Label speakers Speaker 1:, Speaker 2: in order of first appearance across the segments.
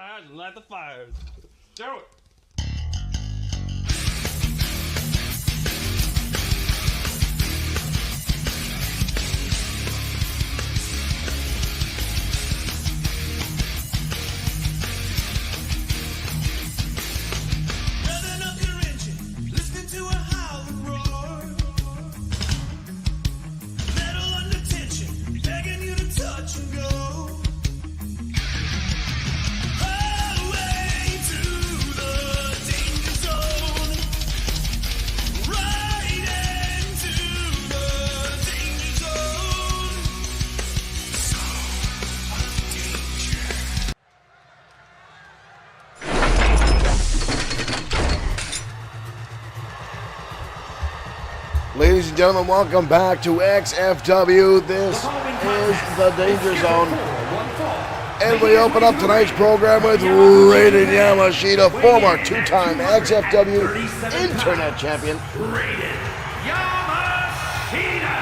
Speaker 1: tires and light the fires. Do it.
Speaker 2: Ladies and gentlemen, welcome back to XFW. This is the Danger Zone. And we open up tonight's program with Raiden Yamashita, former two-time XFW Internet Champion.
Speaker 3: Raiden Yamashita!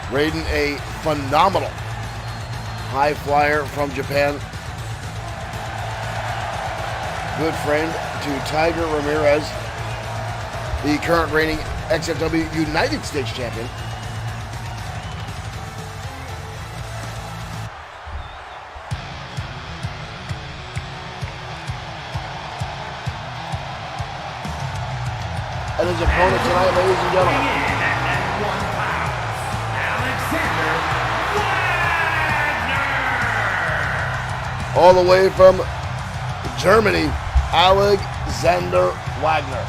Speaker 2: Raiden, a phenomenal high flyer from Japan. Good friend to Tiger Ramirez, the current reigning XFW United States Champion. And his opponent tonight, ladies and gentlemen, all the way from Germany, Alexander Wagner.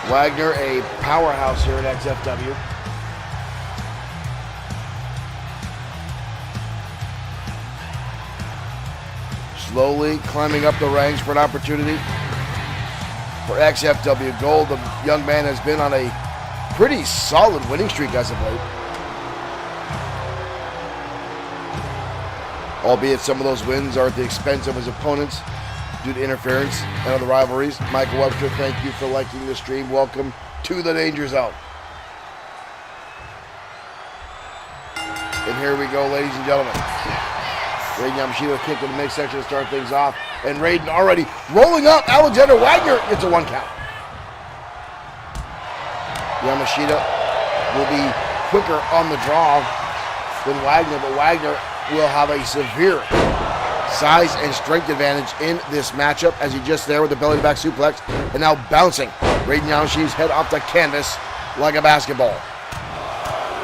Speaker 2: Wagner, a powerhouse here at XFW. Slowly climbing up the ranks for an opportunity for XFW Gold. The young man has been on a pretty solid winning streak as of late. Albeit some of those wins are at the expense of his opponents due to interference and other rivalries. Michael Webster, thank you for liking the stream. Welcome to the Danger Zone. And here we go, ladies and gentlemen. Raiden Yamashita kick in the midsection to start things off. And Raiden already rolling up. Alexander Wagner gets a 1 count. Yamashita will be quicker on the draw than Wagner, but Wagner will have a severe size and strength advantage in this matchup, as he just there with the belly to back suplex and now bouncing Raiden Yamashita's head off the canvas like a basketball.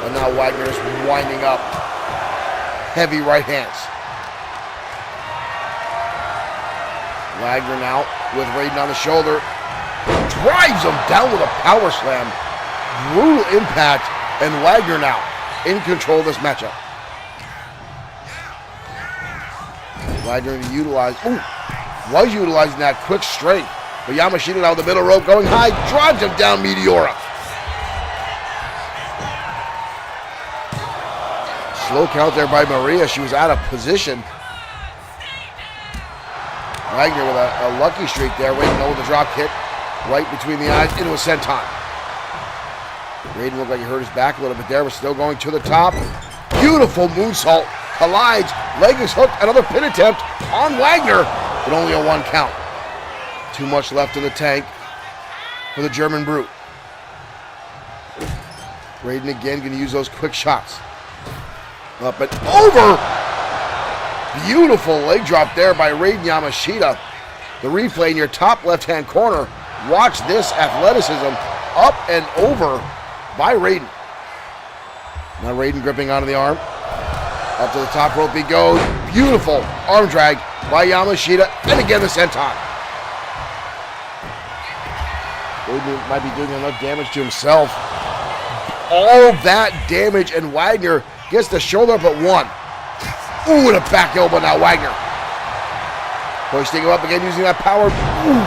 Speaker 2: And now Wagner is winding up heavy right hands. Wagner now with Raiden on the shoulder, drives him down with a power slam. Brutal impact, and Wagner now in control of this matchup. Wagner was utilizing that quick straight, but Yamashita now the middle rope going high, drives him down Meteora. Slow count there by Maria. She was out of position. Wagner with a lucky streak there. Raiden with the drop kick right between the eyes into a senton. Raiden looked like he hurt his back a little bit there, but still going to the top. Beautiful moonsault. Collides, leg is hooked, another pin attempt on Wagner, but only a 1 count. Too much left in the tank for the German Brute. Raiden again going to use those quick shots. Up and over! Beautiful leg drop there by Raiden Yamashita. The replay in your top left-hand corner. Watch this athleticism up and over by Raiden. Now Raiden gripping onto the arm. Up to the top rope he goes. Beautiful arm drag by Yamashita. And again the senton. Raiden might be doing enough damage to himself. All that damage, and Wagner gets the shoulder up at 1. Ooh, and a back elbow now, Wagner. Hoisting him up again using that power. Ooh.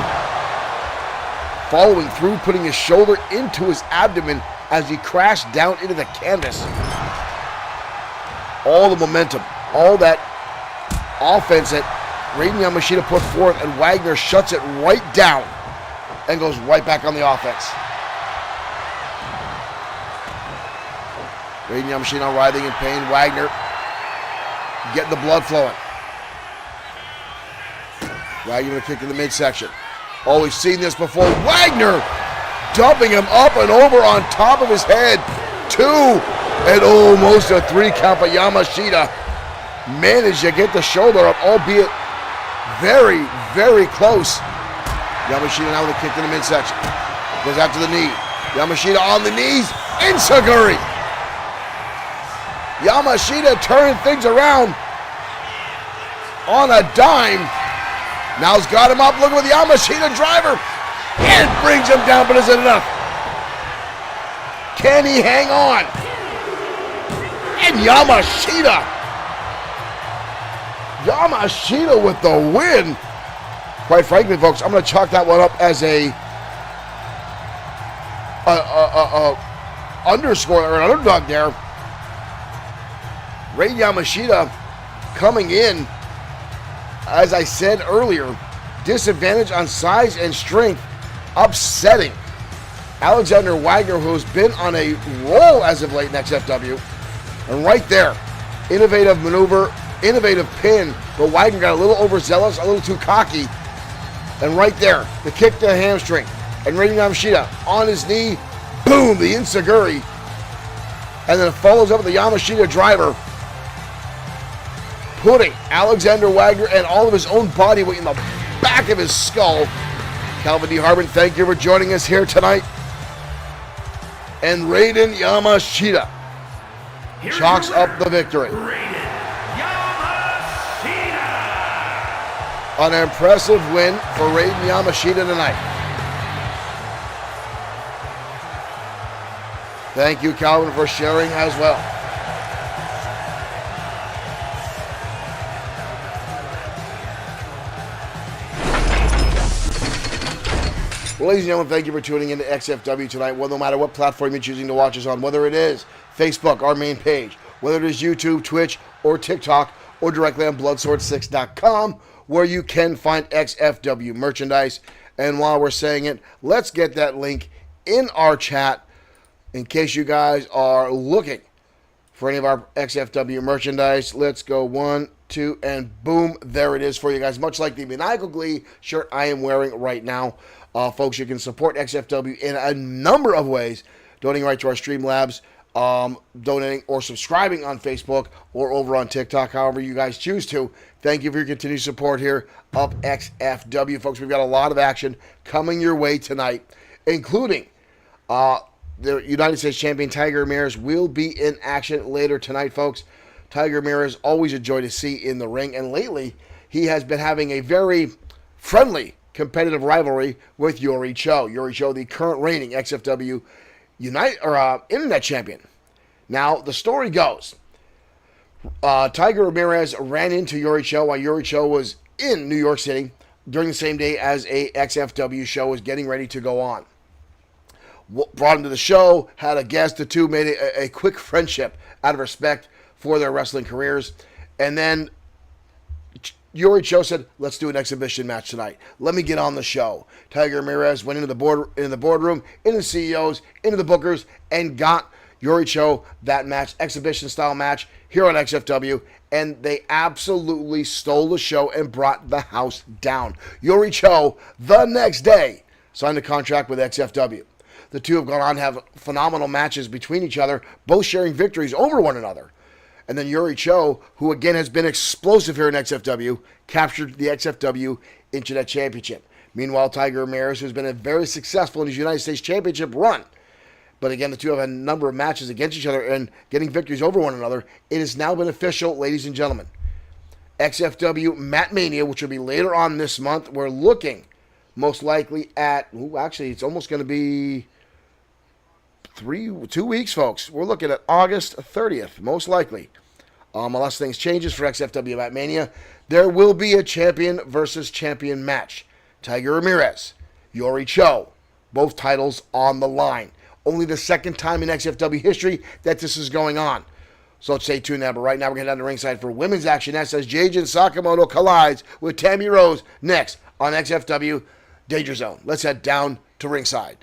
Speaker 2: Following through, putting his shoulder into his abdomen as he crashed down into the canvas. All the momentum, all that offense that Raiden Yamashita put forth, and Wagner shuts it right down and goes right back on the offense. Raiden Yamashita writhing in pain. Wagner getting the blood flowing. Wagner with a kick in the midsection. Oh, we've seen this before. Wagner dumping him up and over on top of his head. 2 and almost a 3 count, but Yamashita managed to get the shoulder up, albeit very, very close. Yamashita now with a kick in the midsection. Goes after the knee. Yamashita on the knees. Enziguri. Yamashita turning things around on a dime. Now's got him up. Look at the Yamashita driver. And brings him down, but is it enough? Can he hang on? And Yamashita with the win. Quite frankly, folks, I'm going to chalk that one up as a underscore or an underdog there. Raiden Yamashita coming in, as I said earlier, disadvantage on size and strength, upsetting Alexander Wagner, who's been on a roll as of late in XFW. And right there, innovative maneuver, innovative pin, but Wagner got a little overzealous, a little too cocky. And right there, the kick to the hamstring. And Raiden Yamashita on his knee, boom, the Enziguri. And then it follows up with the Yamashita driver, putting Alexander Wagner and all of his own body weight in the back of his skull. Calvin D. Harbin, thank you for joining us here tonight. And Raiden Yamashita chalks up the victory. An impressive win for Raiden Yamashita tonight. Thank you, Calvin, for sharing as well. Well, ladies and gentlemen, thank you for tuning in to XFW tonight. Well, no matter what platform you're choosing to watch us on, whether it is Facebook, our main page, whether it is YouTube, Twitch, or TikTok, or directly on Bloodsword6.com, where you can find XFW merchandise. And while we're saying it, let's get that link in our chat in case you guys are looking for any of our XFW merchandise. Let's go 1, 2, and boom, there it is for you guys. Much like the Maniacal Glee shirt I am wearing right now. Folks, you can support XFW in a number of ways, donating right to our Streamlabs, donating or subscribing on Facebook or over on TikTok, however you guys choose to. Thank you for your continued support here of XFW. Folks, we've got a lot of action coming your way tonight, including the United States Champion Tiger Ramirez will be in action later tonight, folks. Tiger Ramirez, always a joy to see in the ring, and lately he has been having a very friendly competitive rivalry with Yuri Cho. Yuri Cho, the current reigning XFW Internet Champion. Now, the story goes, Tiger Ramirez ran into Yuri Cho while Yuri Cho was in New York City during the same day as a XFW show was getting ready to go on. Brought him to the show, had a guest. The two made a quick friendship out of respect for their wrestling careers. And then Yuri Cho said, let's do an exhibition match tonight. Let me get on the show. Tiger Ramirez went into the boardroom, into the CEOs, into the bookers, and got Yuri Cho that match, exhibition style match here on XFW, and they absolutely stole the show and brought the house down. Yuri Cho, the next day, signed a contract with XFW. The two have gone on to have phenomenal matches between each other, both sharing victories over one another. And then Yuri Cho, who again has been explosive here in XFW, captured the XFW Internet Championship. Meanwhile, Tiger Ramirez, who's been very successful in his United States Championship run, but again, the two have a number of matches against each other and getting victories over one another. It has now been official, ladies and gentlemen. XFW Mat Mania, which will be later on this month, we're looking most likely at, actually, it's almost going to be 2 weeks, folks. We're looking at August 30th, most likely. Unless things changes for XFW Mat Mania, there will be a champion versus champion match. Tiger Ramirez, Yuri Cho, both titles on the line. Only the second time in XFW history that this is going on. So stay tuned now. But right now we're going down to ringside for women's action. That says Jayden Sakamoto collides with Tammy Rose next on XFW Danger Zone. Let's head down to ringside.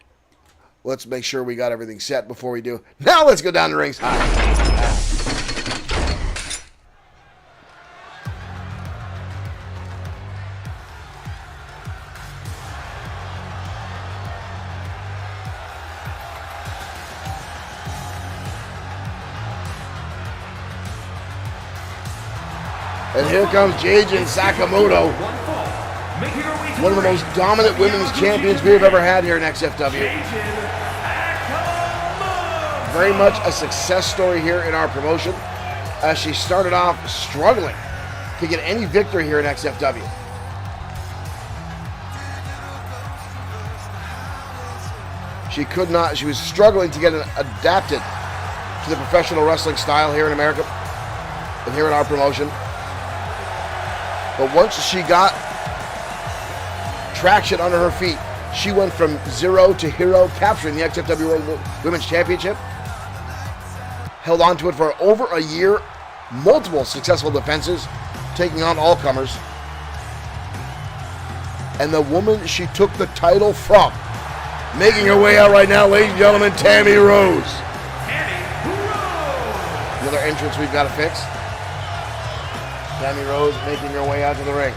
Speaker 2: let's make sure we got everything set before we do. Now let's go down to ringside. And here comes Jadon Sakamoto, one of the most dominant women's champions we've ever had here in XFW. Very much a success story here in our promotion, as she started off struggling to get any victory here in XFW. She was struggling to get adapted to the professional wrestling style here in America and here in our promotion. But once she got traction under her feet, she went from zero to hero, capturing the XFW World Women's Championship. Held on to it for over a year, multiple successful defenses, taking on all comers. And the woman she took the title from, making her way out right now, ladies and gentlemen, Tammy Rose. Another entrance we've got to fix. Tammy Rose making her way out to the ring.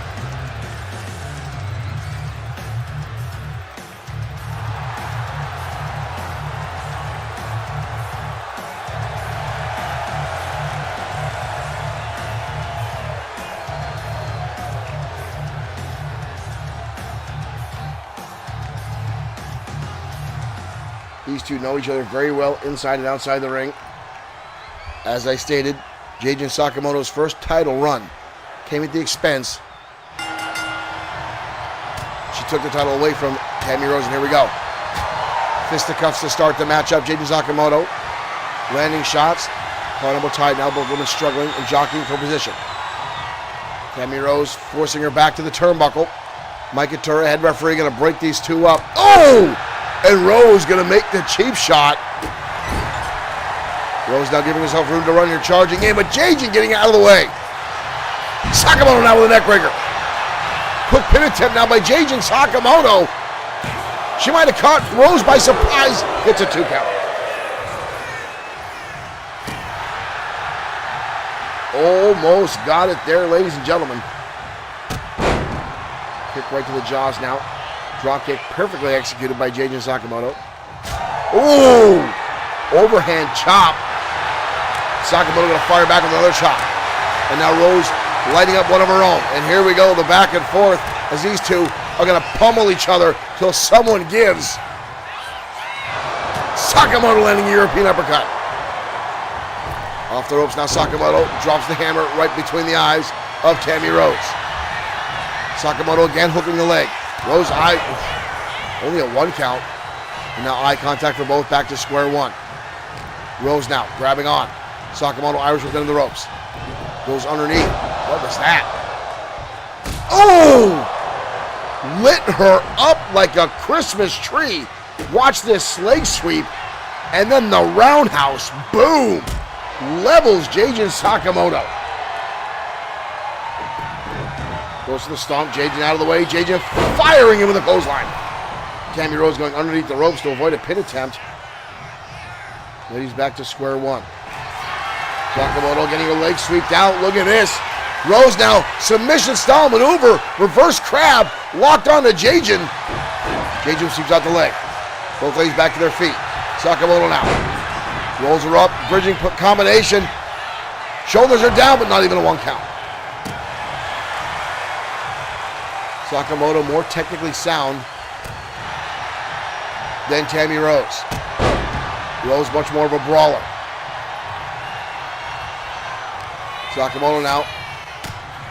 Speaker 2: These two know each other very well inside and outside the ring. As I stated, Jadon Sakamoto's first title run came at the expense. She took the title away from Tammy Rose, and here we go. Fisticuffs to start the matchup. Jadon Sakamoto landing shots. Vulnerable tied now, both women struggling and jockeying for position. Tammy Rose forcing her back to the turnbuckle. Mike Atura, head referee, going to break these two up. Oh! And Rose going to make the cheap shot. Rose now giving herself room to run here, charging in, but Jadon getting out of the way. Sakamoto now with a neck breaker. Quick pin attempt now by Jadon Sakamoto. She might have caught Rose by surprise. Hits a 2 count. Almost got it there, ladies and gentlemen. Kick right to the jaws now. Drop kick perfectly executed by Jadon Sakamoto. Ooh! Overhand chop. Sakamoto going to fire back with another chop. And now Rose lighting up one of her own. And here we go, the back and forth, as these two are going to pummel each other till someone gives. Sakamoto landing a European uppercut. Off the ropes now, Sakamoto drops the hammer right between the eyes of Tammy Rose. Sakamoto again hooking the leg. Rose eye, only a 1 count. And now eye contact for both, back to square one. Rose now grabbing on. Sakamoto Irish within the ropes. Goes underneath. What was that? Oh! Lit her up like a Christmas tree. Watch this leg sweep. And then the roundhouse. Boom! Levels Jadon Sakamoto. Goes to the stomp. Jadon out of the way. Jadon firing him with a clothesline. Tammy Rose going underneath the ropes to avoid a pin attempt. Ladies back to square one. Sakamoto getting a leg sweeped out. Look at this. Rose now submission style maneuver. Reverse crab. Locked on to Jadon. Jadon sweeps out the leg. Both ladies back to their feet. Sakamoto now. Rolls her up. Bridging combination. Shoulders are down, but not even a 1 count. Sakamoto more technically sound than Tammy Rose. Rose much more of a brawler. Sakamoto now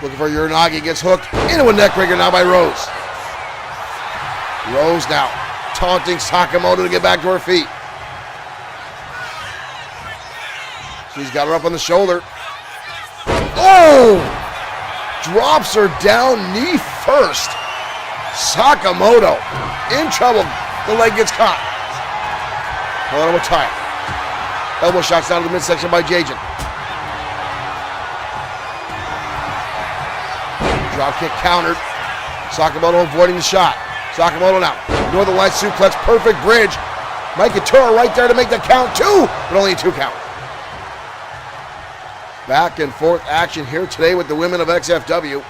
Speaker 2: looking for Uranagi, gets hooked into a neckbreaker now by Rose. Rose now taunting Sakamoto to get back to her feet. She's got her up on the shoulder. Oh! Drops her down knee first. Sakamoto in trouble. The leg gets caught. Hold on, we'll tie it. Elbow shots down to the midsection by Jadon. Drop kick countered. Sakamoto avoiding the shot. Sakamoto now. Northern Light suplex. Perfect bridge. Mike Couture right there to make the count 2, but only a 2 count. Back and forth action here today with the women of XFW.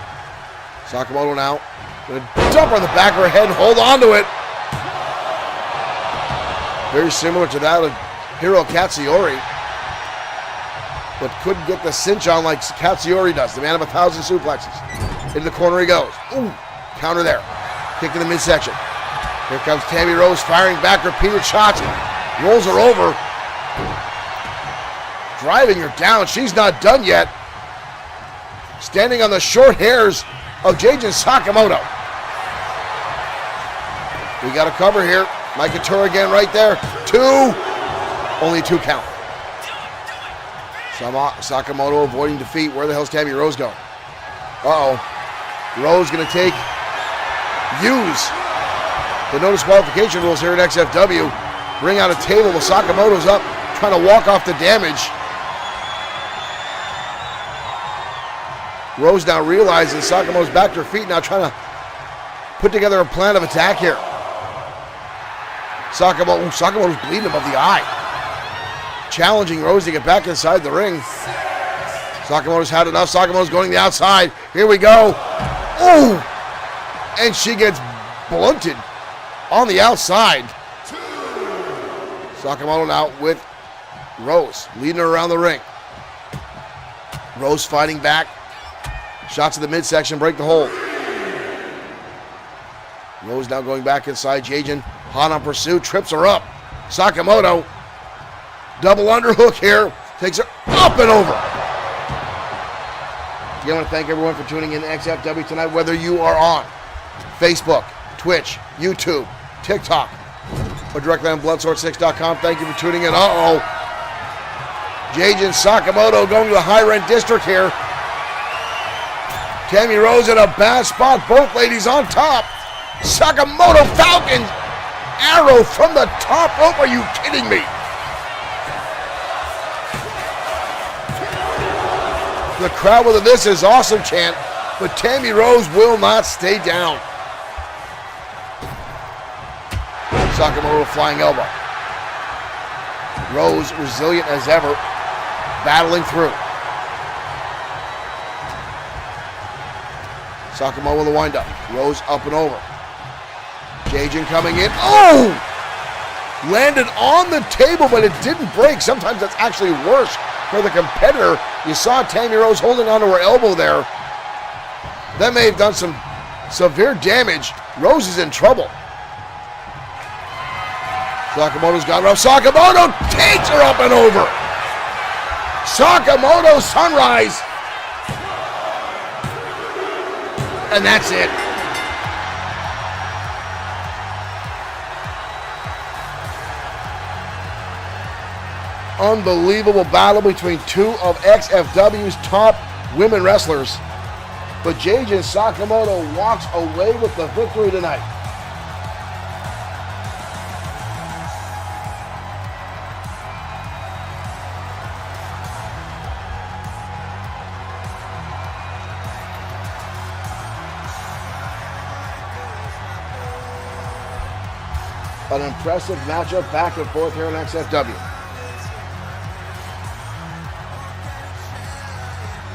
Speaker 2: Sakamoto now going to jump on the back of her head and hold on to it. Very similar to that of Hiro Katsuyori, but couldn't get the cinch on like Katsuyori does, the man of 1,000 suplexes. Into the corner he goes. Ooh, counter there. Kick in the midsection. Here comes Tammy Rose firing back repeated shots. Rolls her over. Driving her down. She's not done yet. Standing on the short hairs of Jajin Sakamoto. We got a cover here. Mike Couture again right there. 2. Only a 2 count. Sakamoto avoiding defeat. Where the hell's Tammy Rose going? Uh-oh. Rose going to use the no disqualification rules here at XFW. Bring out a table with Sakamoto's up, trying to walk off the damage. Rose now realizes Sakamoto's back to her feet, now trying to put together a plan of attack here. Sakamoto's bleeding above the eye. Challenging Rose to get back inside the ring. Sakamoto's had enough. Sakamoto's going to the outside. Here we go. Ooh! And she gets blunted on the outside. Sakamoto now with Rose, leading her around the ring. Rose fighting back. Shots in the midsection, break the hold. Rose now going back inside. Jajin, hot on pursuit, trips her up. Sakamoto, double underhook here, takes her up and over. Again, I want to thank everyone for tuning in to XFW tonight, whether you are on Facebook, Twitch, YouTube, TikTok, or directly on Bloodsport6.com. Thank you for tuning in. Uh-oh. Jajin Sakamoto going to the high-rent district here. Tammy Rose in a bad spot. Both ladies on top. Sakamoto Falcon arrow from the top rope. Are you kidding me? The crowd with a "This is awesome" chant, but Tammy Rose will not stay down. Sakamoto flying elbow. Rose resilient as ever, battling through. Sakamoto with a windup. Rose up and over. Jajin coming in. Oh! Landed on the table, but it didn't break. Sometimes that's actually worse for the competitor. You saw Tammy Rose holding onto her elbow there. That may have done some severe damage. Rose is in trouble. Sakamoto's got her up. Sakamoto takes her up and over. Sakamoto Sunrise. And that's it. Unbelievable battle between two of XFW's top women wrestlers. But Jajin Sakamoto walks away with the victory tonight. An impressive matchup back and forth here in XFW.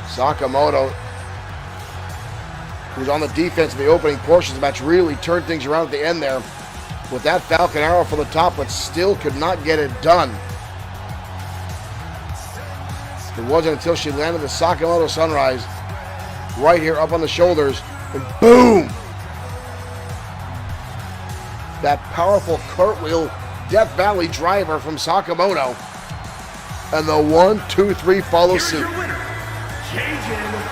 Speaker 2: Sakamoto, who's on the defense in the opening portions of the match, really turned things around at the end there with that Falcon Arrow from the top, but still could not get it done. It wasn't until she landed the Sakamoto Sunrise right here up on the shoulders, and boom! That powerful cartwheel Death Valley driver from Sakamoto. And the 1, 2, 3 follow suit.
Speaker 3: Your winner, Jajin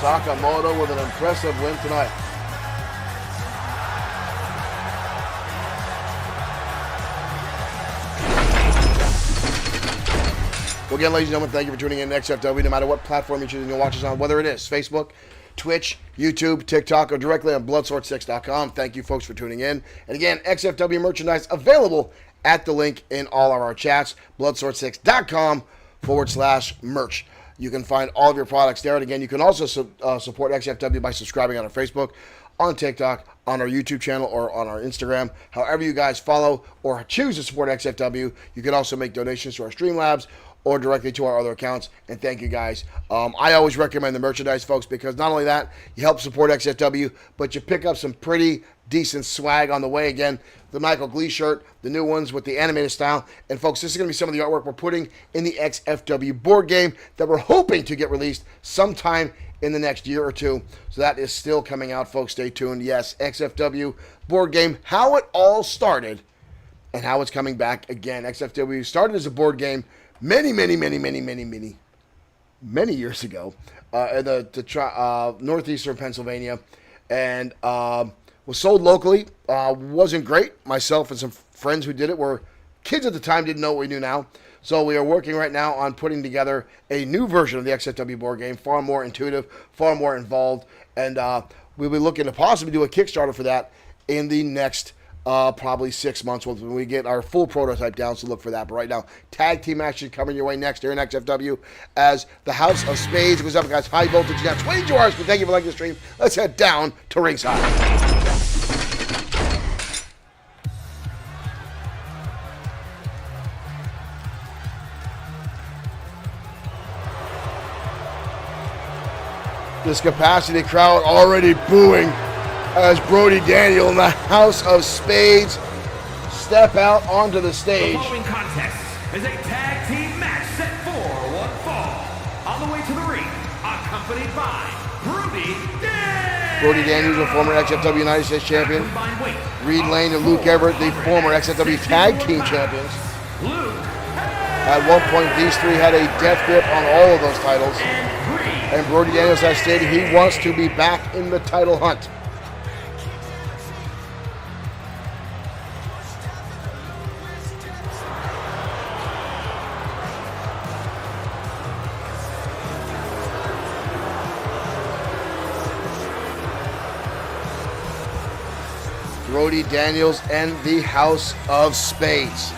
Speaker 2: Sakamoto with an impressive win tonight. Well, again, ladies and gentlemen, thank you for tuning in to XFW, no matter what platform you're choosing to watch us on, whether it is Facebook, Twitch, YouTube, TikTok, or directly on Bloodsport6.com. Thank you, folks, for tuning in. And again, XFW merchandise available at the link in all of our chats, Bloodsport6.com/merch. You can find all of your products there. And again, you can also support XFW by subscribing on our Facebook, on TikTok, on our YouTube channel, or on our Instagram. However you guys follow or choose to support XFW, you can also make donations to our Streamlabs or directly to our other accounts. And thank you guys. I always recommend the merchandise, folks, because not only that, you help support XFW, but you pick up some pretty decent swag on the way. Again, the Michael Glee shirt, the new ones with the animated style. And folks, this is going to be some of the artwork we're putting in the XFW board game that we're hoping to get released sometime in the next year or two. So that is still coming out, folks. Stay tuned. Yes, XFW board game, how it all started and how it's coming back again. XFW started as a board game many years ago in the northeastern Pennsylvania, and was sold locally. Wasn't great. Myself and some friends who did it were kids at the time, didn't know what we do now. So we are working right now on putting together a new version of the XFW board game, far more intuitive, far more involved, and we'll be looking to possibly do a Kickstarter for that in the next probably 6 months when we get our full prototype down, so look for that. But right now, tag team action coming your way next here in XFW as the House of Spades goes up against High Voltage. Now, 22 hours, but thank you for liking the stream. Let's head down to ringside. This capacity crowd already booing as Brody Daniel and the House of Spades step out onto the stage.
Speaker 3: The following contest is a tag team match set for one fall. On the way to the ring, accompanied by Brody Daniel.
Speaker 2: Brody Daniels, the former XFW United States champion. Reed Lane and Luke Everett, the former XFW tag team champions. At one point, these three had a death grip on all of those titles. And Brody Daniels has stated he wants to be back in the title hunt. Brody Daniels and the House of Spades.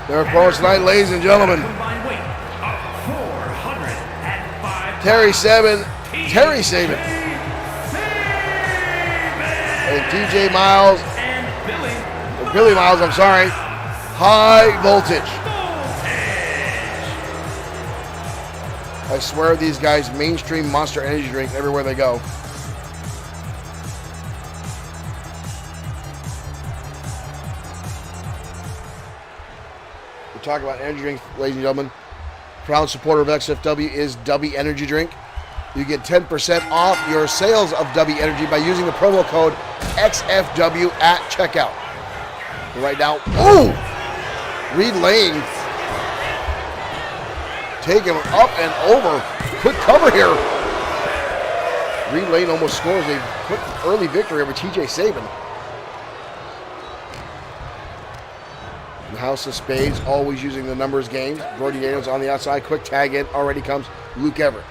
Speaker 2: Their opponents tonight, ladies and gentlemen, Terry Sabin, and TJ Miles, or Billy Miles, I'm sorry, High Voltage. I swear these guys mainstream Monster Energy drink everywhere they go. Talk about energy drinks, ladies and gentlemen. Proud supporter of XFW is W Energy Drink. You get 10% off your sales of W Energy by using the promo code XFW at checkout. And right now, Reed Lane taking him up and over. Quick cover here. Reed Lane almost scores a quick early victory over TJ Sabin. The House of Spades always using the numbers game. Brody Daniels on the outside. Quick tag in. Already comes Luke Everett.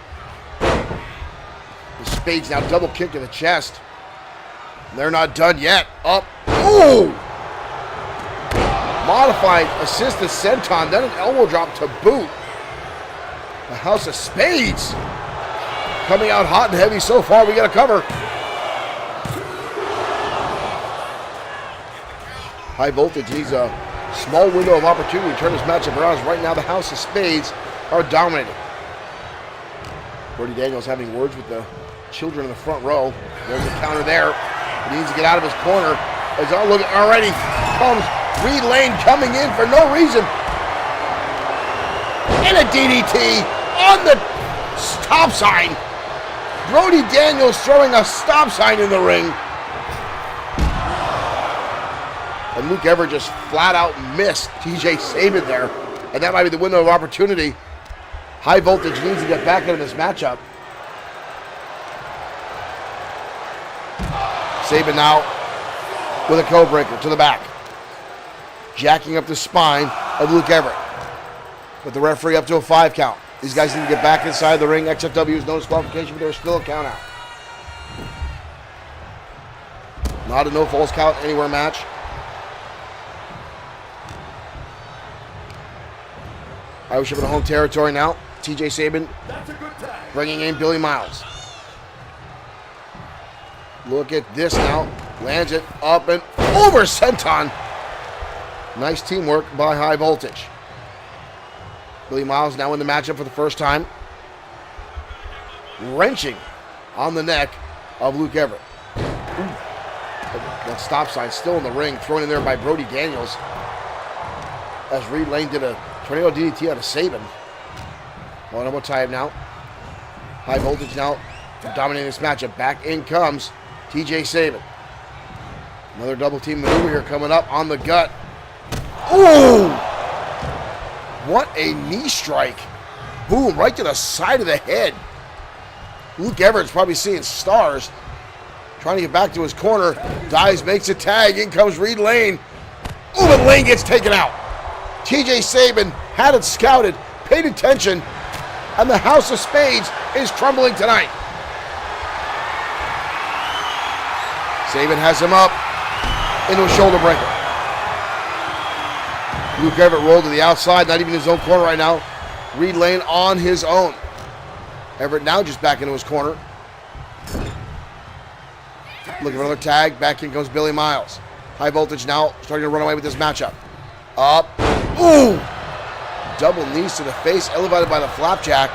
Speaker 2: The Spades now double kick to the chest. They're not done yet. Up. Ooh! Modified assisted senton. Then an elbow drop to boot. The House of Spades coming out hot and heavy so far. We got a cover. High Voltage needs a small window of opportunity to turn this matchup around. Right now, the House of Spades are dominating. Brody Daniels having words with the children in the front row. There's a counter there. He needs to get out of his corner. As already comes Reed Lane coming in for no reason. And a DDT on the stop sign. Brody Daniels throwing a stop sign in the ring. And Luke Everett just flat out missed TJ Sabin there. And that might be the window of opportunity. High Voltage needs to get back into this matchup. Sabin now with a code breaker to the back. Jacking up the spine. of Luke Everett. With the referee up to a 5 count. These guys need to get back inside the ring. XFW is no disqualification, but there's still a count out. Not a no falls count anywhere match. Irish up in home territory now. TJ Sabin bringing in Billy Miles. Look at this now. Lands it up and over senton. Nice teamwork by High Voltage. Billy Miles now in the matchup for the first time. Wrenching on the neck of Luke Everett. Ooh. That stop sign still in the ring, thrown in there by Brody Daniels. As Reed Lane did a tornado DDT out of Sabin. Well, elbow tie now. High Voltage now dominating this matchup. Back in comes TJ Sabin. Another double team maneuver here coming up on the gut. Ooh! What a knee strike. Boom, right to the side of the head. Luke Everett's probably seeing stars. Trying to get back to his corner. Dives, makes a tag. In comes Reed Lane. Ooh, but Lane gets taken out. TJ Sabin had it scouted, paid attention, and the House of Spades is crumbling tonight. Sabin has him up into a shoulder breaker. Luke Everett rolled to the outside, not even in his own corner right now. Reed Lane on his own. Everett now just back into his corner. Looking for another tag. Back in comes Billy Miles. High Voltage now starting to run away with this matchup. Up. Ooh! Double knees to the face, elevated by the flapjack.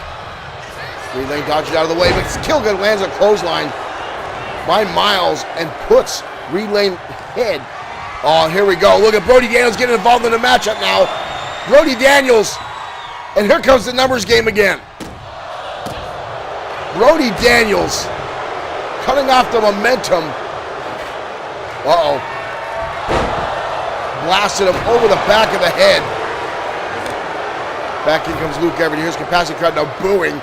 Speaker 2: Reed Lane dodges out of the way, but Kilgood lands a clothesline by Miles and puts Reed Lane head. Oh, here we go. Look at Brody Daniels getting involved in the matchup now. Brody Daniels. And here comes the numbers game again. Brody Daniels cutting off the momentum. Uh-oh. Blasted him over the back of the head. Back in comes Luke Everett. Here's capacity crowd now booing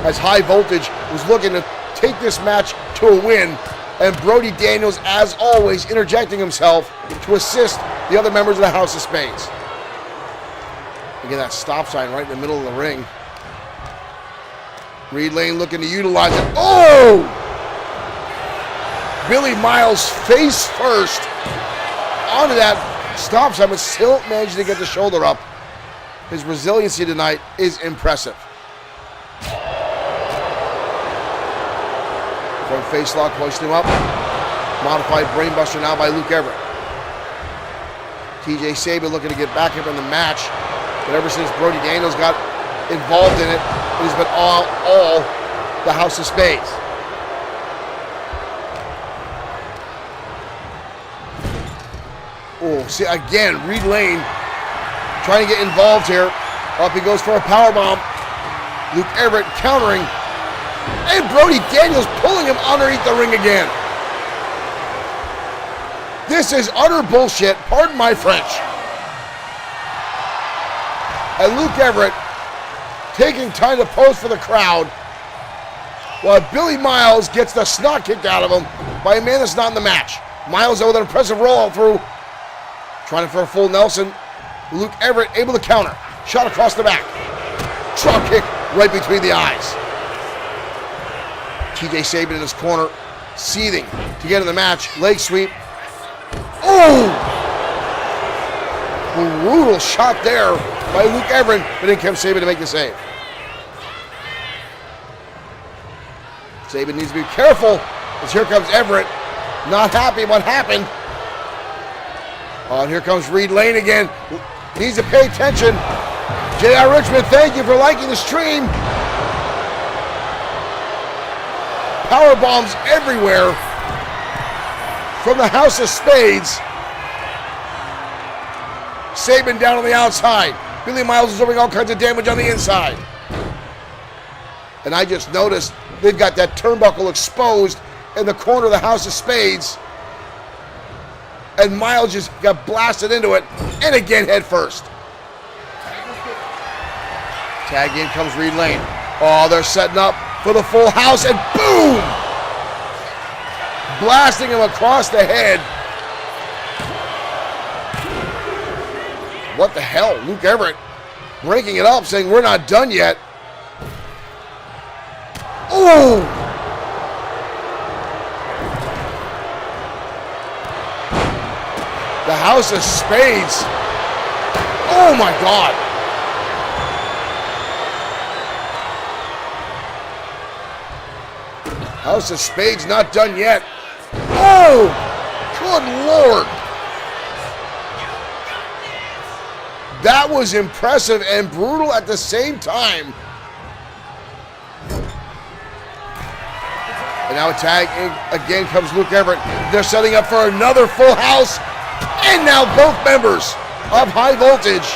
Speaker 2: as High Voltage was looking to take this match to a win. And Brody Daniels, as always, interjecting himself to assist the other members of the House of Spades. Again, that stop sign right in the middle of the ring. Reed Lane looking to utilize it. Oh! Billy Miles face first onto that stop sign, but still managed to get the shoulder up. His resiliency tonight is impressive. Front face lock, hoisting him up. Modified brainbuster now by Luke Everett. TJ Sabin looking to get back up in the match. But ever since Brody Daniels got involved in it, it has been all the House of Spades. Oh, see again, Reed Lane trying to get involved here. Up he goes for a powerbomb. Luke Everett countering. And Brody Daniels pulling him underneath the ring again. This is utter bullshit, pardon my French. And Luke Everett taking time to pose for the crowd while Billy Miles gets the snot kicked out of him by a man that's not in the match. Miles with an impressive roll through. Trying for a full Nelson. Luke Everett able to counter. Shot across the back. Drop kick right between the eyes. TJ Sabin in his corner, seething to get in the match. Leg sweep. Oh! Brutal shot there by Luke Everett, but in comes Sabin to make the save. Sabin needs to be careful as here comes Everett. Not happy what happened. Oh, and here comes Reed Lane again. Needs to pay attention. J.R. Richmond, thank you for liking the stream. Power bombs everywhere from the House of Spades. Sabin down on the outside. Billy Miles is doing all kinds of damage on the inside. And I just noticed they've got that turnbuckle exposed in the corner of the House of Spades. And Miles just got blasted into it. And again, head first. Tag in comes Reed Lane. Oh, they're setting up for the full house, and boom! Blasting him across the head. What the hell? Luke Everett breaking it up, saying we're not done yet. Ooh! The House of Spades. Oh my God. House of Spades not done yet. Oh! Good Lord. That was impressive and brutal at the same time. And now a tag again comes Luke Everett. They're setting up for another full house. And now both members of High Voltage.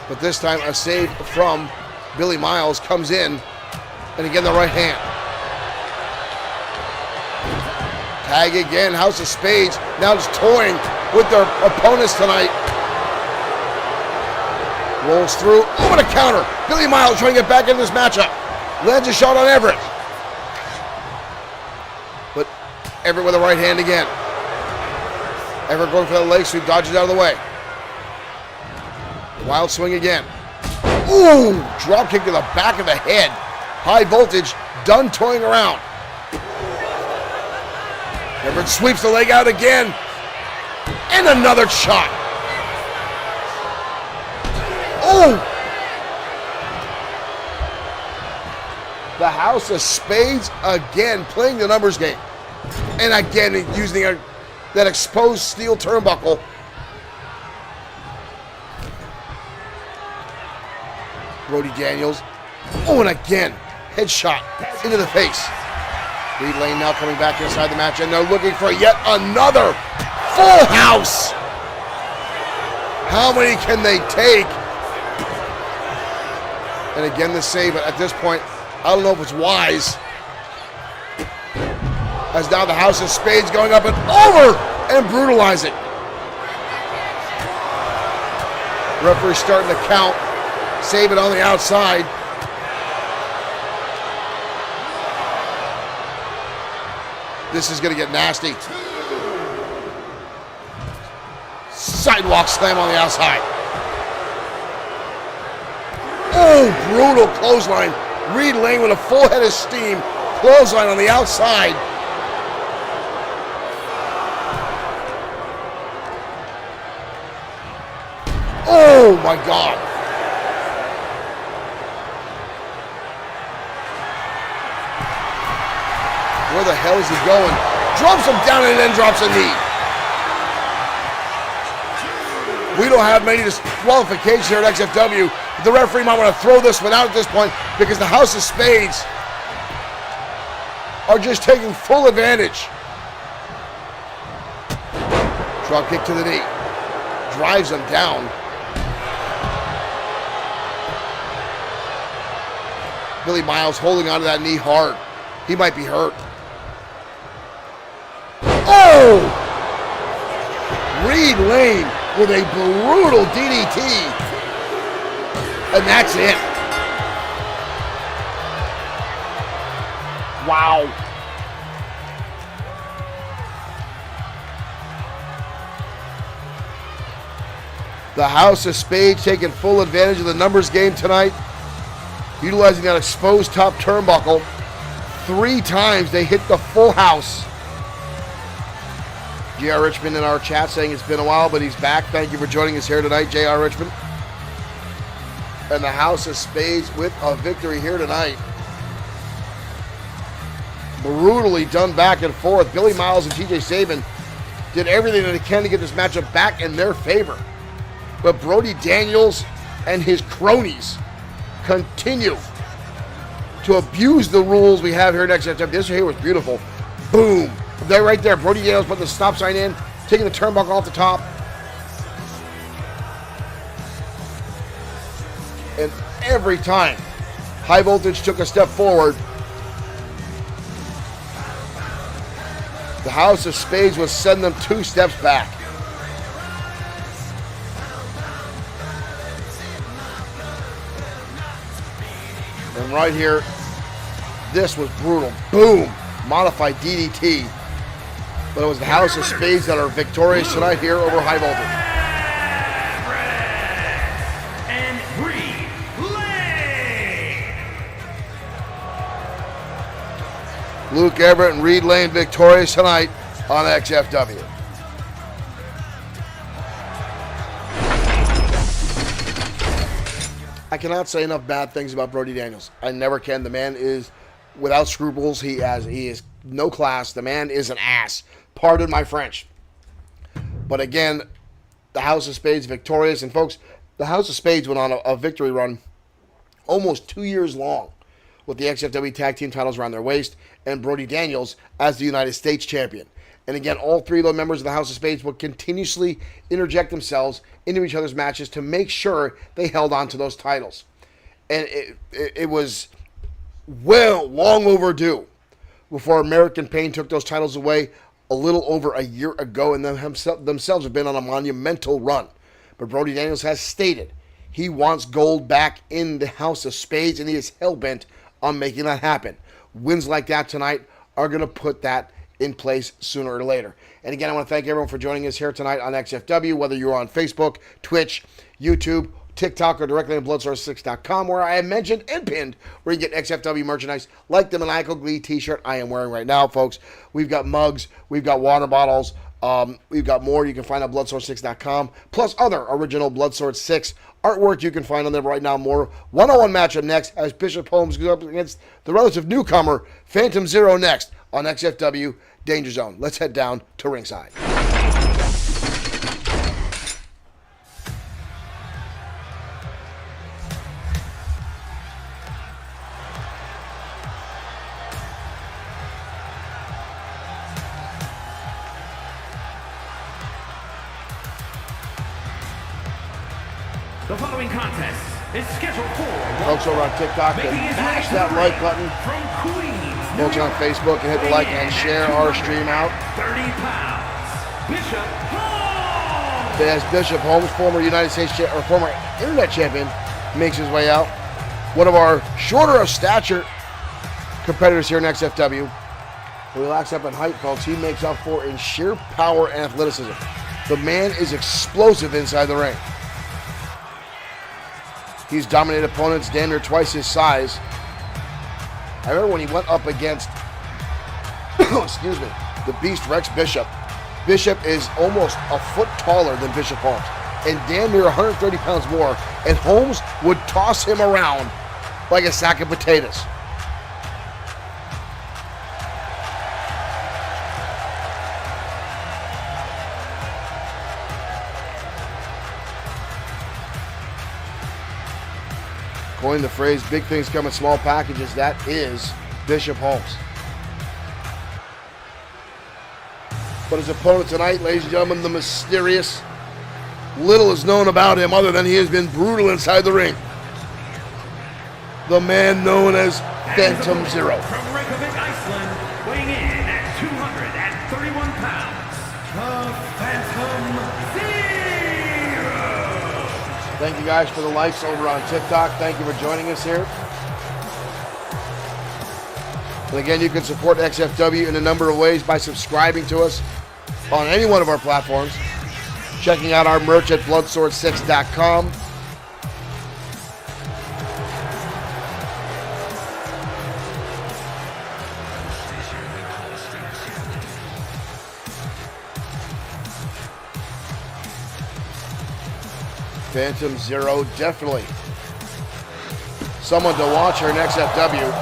Speaker 2: But this time a save from Billy Miles comes in. And again the right hand. Tag again, House of Spades. Now just toying with their opponents tonight. Rolls through. Oh, what a counter. Billy Miles trying to get back into this matchup. Lands a shot on Everett. But Everett with a right hand again. Everett going for the leg sweep, dodges out of the way. Wild swing again. Ooh, drop kick to the back of the head. High Voltage done toying around. Everett sweeps the leg out again. And another shot. Oh! The House of Spades again playing the numbers game. And again using that exposed steel turnbuckle. Brody Daniels. Oh, and again, headshot into the face. Reed Lane now coming back inside the match, and they're looking for yet another full house. How many can they take? And again, the save, but at this point, I don't know if it's wise. As now the House of Spades going up and over and brutalizing. Referee starting to count. Save it on the outside. This is going to get nasty. Sidewalk slam on the outside. Oh, brutal clothesline. Reed Lane with a full head of steam. Clothesline on the outside. Oh, my God. Where the hell is he going? Drops him down and then drops a knee. We don't have many disqualifications here at XFW. The referee might want to throw this one out at this point because the House of Spades are just taking full advantage. Drop kick to the knee. Drives him down. Billy Miles holding onto that knee hard. He might be hurt. Oh! Reed Lane with a brutal DDT. And that's it. Wow. The House of Spades taking full advantage of the numbers game tonight. Utilizing that exposed top turnbuckle. 3 times they hit the full house. J.R. Richmond in our chat saying it's been a while, but he's back. Thank you for joining us here tonight, J.R. Richmond. And the House of Spades with a victory here tonight. Brutally done back and forth. Billy Miles and TJ Sabin did everything that they can to get this matchup back in their favor. But Brody Daniels and his cronies continue to abuse the rules we have here at XFW. This here was beautiful. Boom. They're right there. Brody Daniels putting the stop sign in, taking the turnbuckle off the top. And every time High Voltage took a step forward, the House of Spades was sending them 2 steps back. And right here, this was brutal. Boom. Modified DDT. But it was the House of Spades that are victorious tonight here over High Voltage.
Speaker 3: And Reed Lane.
Speaker 2: Luke Everett and Reed Lane victorious tonight on XFW. I cannot say enough bad things about Brody Daniels. I never can. The man is without scruples. He is no class. The man is an ass. Pardon my French. But again, the House of Spades victorious. And folks, the House of Spades went on a victory run almost 2 years long with the XFW tag team titles around their waist and Brody Daniels as the United States champion. And again, all three of the members of the House of Spades would continuously interject themselves into each other's matches to make sure they held on to those titles. And it was long overdue before American Pain took those titles away a little over a year ago, and themselves have been on a monumental run. But Brody Daniels has stated he wants gold back in the House of Spades, and he is hell-bent on making that happen. Wins like that tonight are going to put that in place sooner or later. And again, I want to thank everyone for joining us here tonight on XFW, whether you're on Facebook, Twitch, YouTube, TikTok, or directly on bloodsource6.com, where I have mentioned and pinned where you get XFW merchandise like the Maniacal Glee t-shirt I am wearing right now, folks. We've got mugs, we've got water bottles, we've got more you can find on bloodsource6.com, plus other original Bloodsource 6 artwork you can find on there right now. More one-on-one matchup next as Bishop Holmes goes up against the relative newcomer, Phantom Zero, next on XFW Danger Zone. Let's head down to ringside.
Speaker 3: The following contest is scheduled for
Speaker 2: Folks over on TikTok, can mash that like button.
Speaker 3: From Queens,
Speaker 2: Folks on Facebook, can hit the like and share our stream out.
Speaker 3: 30 pounds, Bishop Holmes.
Speaker 2: As Bishop Holmes, former former Internet champion, makes his way out. One of our shorter of stature competitors here in XFW. He lacks up in height, folks. He makes up for in sheer power and athleticism. The man is explosive inside the ring. He's dominated opponents damn near twice his size. I remember when he went up against, excuse me, the Beast Rex Bishop. Bishop is almost a foot taller than Bishop Holmes and damn near 130 pounds more, and Holmes would toss him around like a sack of potatoes. Coined the phrase, big things come in small packages. That is Bishop Holmes. But his opponent tonight, ladies and gentlemen, the mysterious. Little is known about him other than he has been brutal inside the ring. The man known as Phantom Zero.
Speaker 3: From Reykjavik, Iceland, weighing in at 231 pounds, the Phantom Zero.
Speaker 2: Thank you guys for the likes over on TikTok. Thank you for joining us here. And again, you can support XFW in a number of ways by subscribing to us on any one of our platforms, checking out our merch at bloodsource6.com. Phantom Zero, definitely someone to watch here in XFW.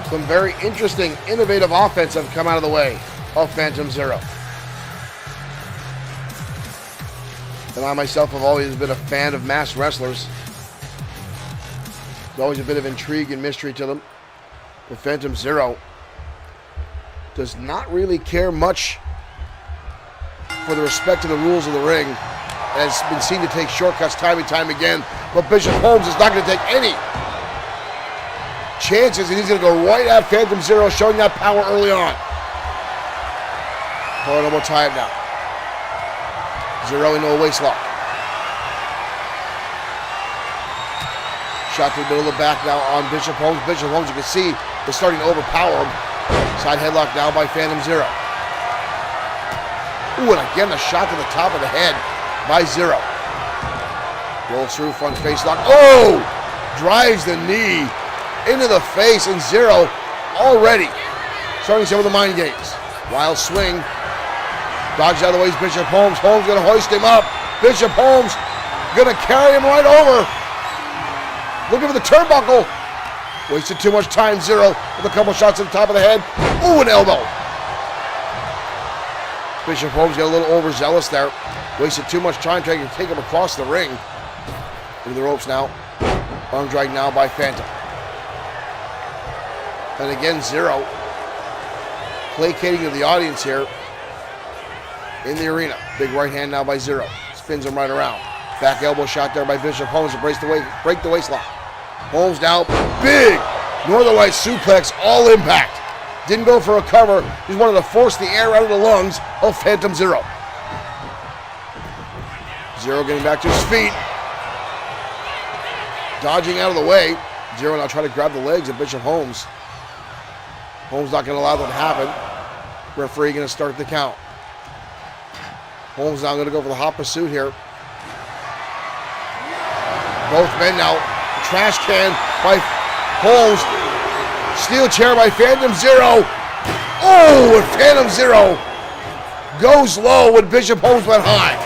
Speaker 2: Some very interesting, innovative offense have come out of the way of Phantom Zero. And I myself have always been a fan of masked wrestlers. There's always a bit of intrigue and mystery to them. But Phantom Zero does not really care much for the respect of the rules of the ring. And has been seen to take shortcuts time and time again. But Bishop Holmes is not going to take any chances, and he's going to go right at Phantom Zero, showing that power early on. Hold on, we'll tie it now. Zero into a waist lock. Shot to the middle of the back now on Bishop Holmes. Bishop Holmes, you can see, is starting to overpower him. Side headlock now by Phantom Zero. Ooh, and again, the shot to the top of the head by Zero. Rolls through, front face lock. Oh! Drives the knee into the face, and Zero already starting some of the mind games. Wild swing. Dodges out of the way, Bishop Holmes. Holmes going to hoist him up. Bishop Holmes going to carry him right over. Looking for the turnbuckle. Wasted too much time, Zero, with a couple shots at the top of the head. Ooh, an elbow. Bishop Holmes got a little overzealous there. Wasted too much time trying to take him across the ring. Into the ropes now. Arm drag now by Phantom. And again, Zero placating to the audience here in the arena. Big right hand now by Zero. Spins him right around. Back elbow shot there by Bishop Holmes to break the waistlock. Holmes now, big Northern Lights suplex, all impact. Didn't go for a cover. Just wanted to force the air out of the lungs of Phantom Zero. Zero getting back to his feet. Dodging out of the way. Zero now trying to grab the legs of Bishop Holmes. Holmes not going to allow that to happen. Referee going to start the count. Holmes now going to go for the hot pursuit here. Both men now. Trash can by Holmes. Steel chair by Phantom Zero. Oh, and Phantom Zero goes low when Bishop Holmes went high.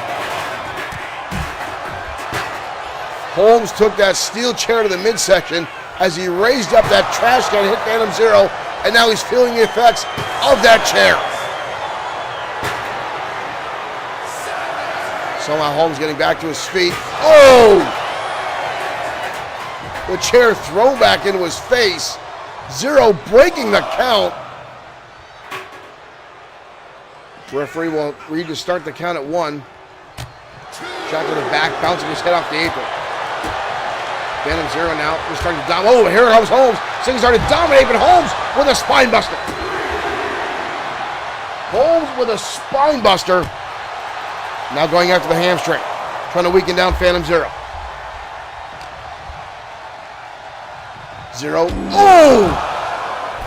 Speaker 2: Holmes took that steel chair to the midsection as he raised up that trash can, hit Phantom Zero, and now he's feeling the effects of that chair. Somehow Holmes getting back to his feet. Oh! The chair thrown back into his face. Zero breaking the count. Referee will read to start the count at 1. Shot to the back, bouncing his head off the apron. Phantom Zero now is starting to dominate. Oh, here comes Holmes. Things starting to dominate, but Holmes with a spine buster. Holmes with a spine buster. Now going after the hamstring. Trying to weaken down Phantom Zero. Zero. Oh!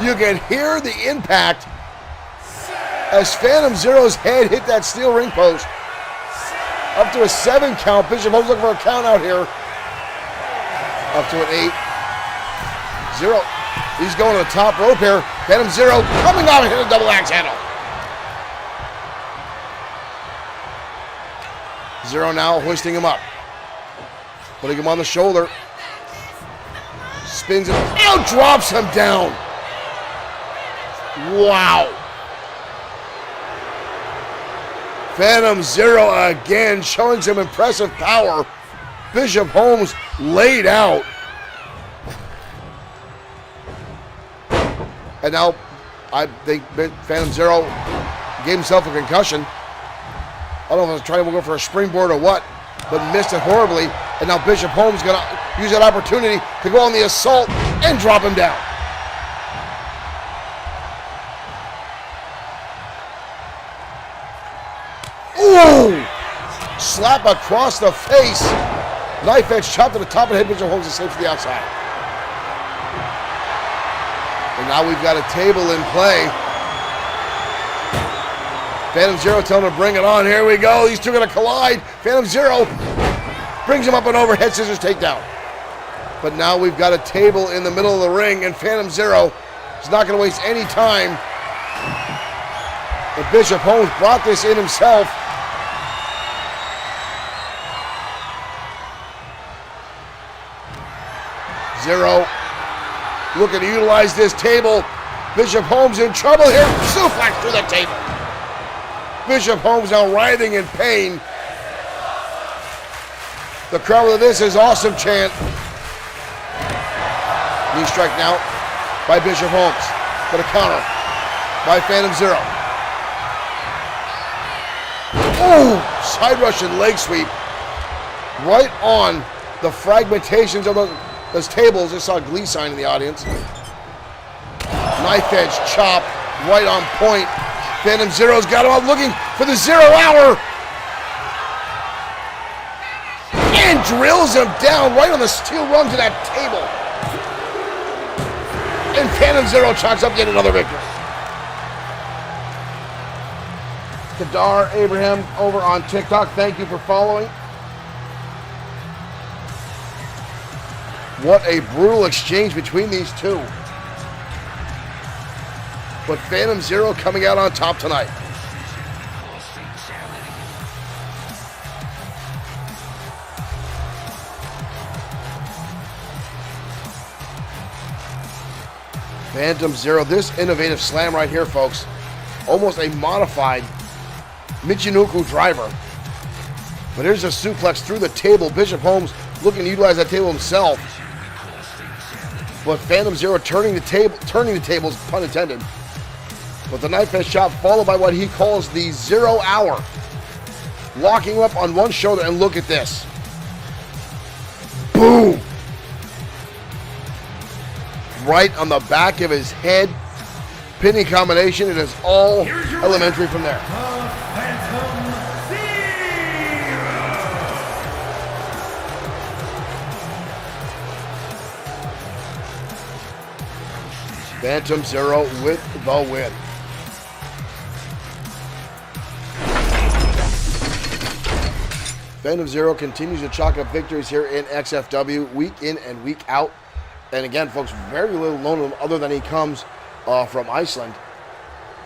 Speaker 2: You can hear the impact as Phantom Zero's head hit that steel ring post. Up to a 7 count. Bishop Holmes looking for a count out here. Up to an 8. Zero. He's going to the top rope here. Phantom Zero coming out and hit a double axe handle. Zero now hoisting him up. Putting him on the shoulder. Spins him out, drops him down. Wow. Phantom Zero again showing some impressive power. Bishop Holmes laid out. And now I think Phantom Zero gave himself a concussion. I don't know if I was trying to go for a springboard or what, but missed it horribly. And now Bishop Holmes is going to use that opportunity to go on the assault and drop him down. Ooh! Slap across the face. Knife edge chop to the top of the head. Bishop Holmes is safe to the outside. And now we've got a table in play. Phantom Zero telling him to bring it on. Here we go. These two are going to collide. Phantom Zero brings him up and over. Head scissors takedown. But now we've got a table in the middle of the ring, and Phantom Zero is not going to waste any time. But Bishop Holmes brought this in himself. Zero looking to utilize this table. Bishop Holmes in trouble here. Suplex through the table. Bishop Holmes now writhing in pain. The crowd with this is awesome chant. Knee strike now by Bishop Holmes. For the counter by Phantom Zero. Oh, side rush and leg sweep. Right on the fragmentations of those tables. I saw a glee sign in the audience. Knife edge chop right on point. Phantom Zero's got him up looking for the 0 hour. And drills him down right on the steel rungs of that table. And Phantom Zero chalks up yet another victory. Kadar Abraham over on TikTok, thank you for following. What a brutal exchange between these two. But Phantom Zero coming out on top tonight. Phantom Zero, this innovative slam right here, folks. Almost a modified Michinoku driver. But here's a suplex through the table. Bishop Holmes looking to utilize that table himself. But Phantom Zero turning the tables, pun intended. But the knife edge chop followed by what he calls the 0 hour. Locking him up on one shoulder, and look at this. Boom! Right on the back of his head. Pinning combination. It is all elementary from there. Phantom Zero with the win. Phantom Zero continues to chalk up victories here in XFW week in and week out. And again, folks, very little known of him other than he comes from Iceland.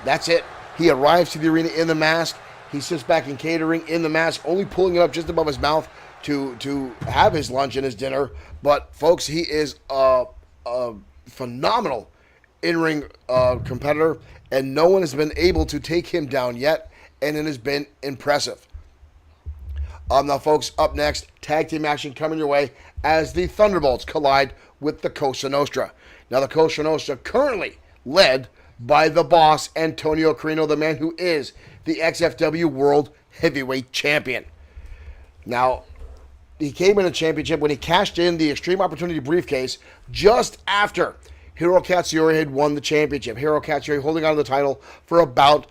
Speaker 2: That's it. He arrives to the arena in the mask. He sits back in catering in the mask, only pulling it up just above his mouth to have his lunch and his dinner. But, folks, he is a phenomenal in-ring competitor, and no one has been able to take him down yet, and it has been impressive. Now, folks, up next, tag team action coming your way as the Thunderbolts collide with the Cosa Nostra. Now, the Cosa Nostra currently led by the boss, Antonio Carino, the man who is the XFW World Heavyweight Champion. Now, he came in a championship when he cashed in the Extreme Opportunity briefcase just after Hiro Katsuyori had won the championship. Hiro Katsuyori holding on to the title for about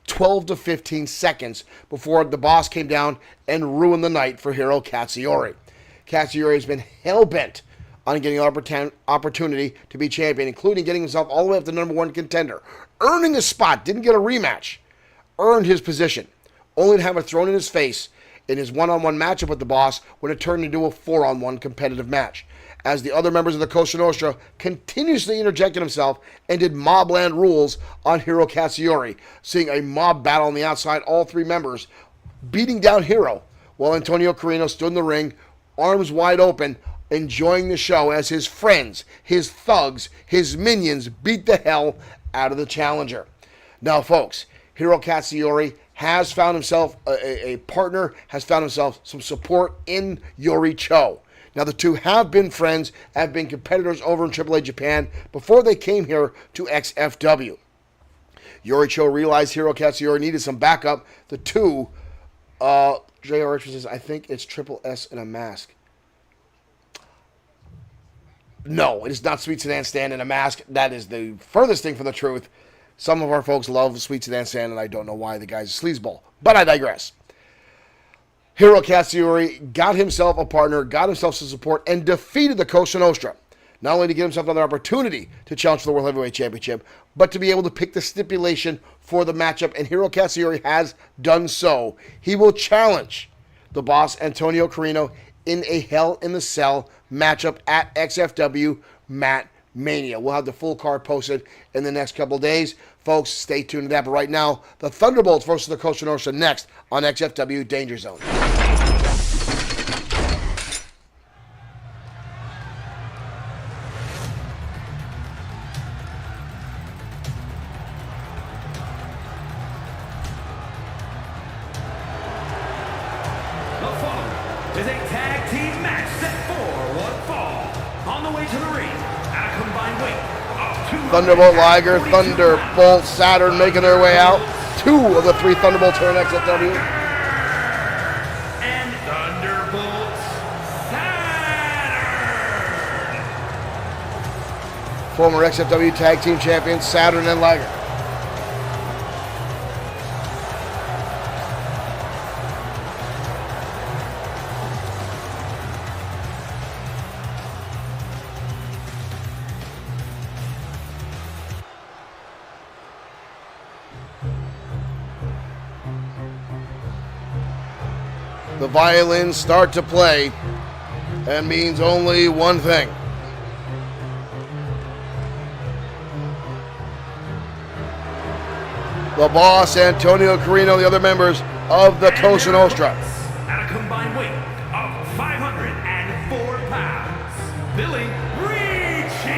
Speaker 2: 12 to 15 seconds before the boss came down and ruined the night for Hiro Katsuyori. Katsuyori has been hell-bent on getting an opportunity to be champion, including getting himself all the way up to number one contender, earning a spot, didn't get a rematch, earned his position, only to have it thrown in his face in his one-on-one matchup with the boss when it turned into a 4-on-1 competitive match, as the other members of the Cosa Nostra continuously interjected himself and did Mobland rules on Hiro Katsuyori, seeing a mob battle on the outside, all three members beating down Hiro, while Antonio Carino stood in the ring, arms wide open, enjoying the show as his friends, his thugs, his minions beat the hell out of the challenger. Now, folks, Hiro Katsuyori has found himself a partner, has found himself some support in Yori Cho. Now, the two have been friends, have been competitors over in AAA Japan before they came here to XFW. Yori Cho realized Hiro Katsuyori needed some backup. The two, J.R. Richards says, I think it's Triple S in a mask. No, it is not Sweet Sedan Stan in a mask. That is the furthest thing from the truth. Some of our folks love Sweet Sedan Stan, and I don't know why the guy's a sleazeball. But I digress. Hiro Katsuyori got himself a partner, got himself some support, and defeated the Cosa Nostra. Not only to get himself another opportunity to challenge for the World Heavyweight Championship, but to be able to pick the stipulation for the matchup, and Hiro Katsuyori has done so. He will challenge the boss, Antonio Carino, in a Hell in the Cell matchup at XFW Mat Mania. We'll have the full card posted in the next couple of days. Folks, stay tuned to that. But right now, the Thunderbolts versus the Cosa Nostra next on XFW Danger Zone.
Speaker 3: Is a tag team match set for one fall. On the way to the ring, at a combined weight of 200.
Speaker 2: Thunderbolt Liger, Thunderbolt Saturn making their way out. Two of the three Thunderbolts are in XFW.
Speaker 3: And Thunderbolt Saturn.
Speaker 2: Former XFW Tag Team Champions Saturn and Liger. The violins start to play. That means only one thing. The boss, Antonio Carino, the other members of the Cosa Nostra.
Speaker 3: At a combined weight of 504 pounds, Billy Ricci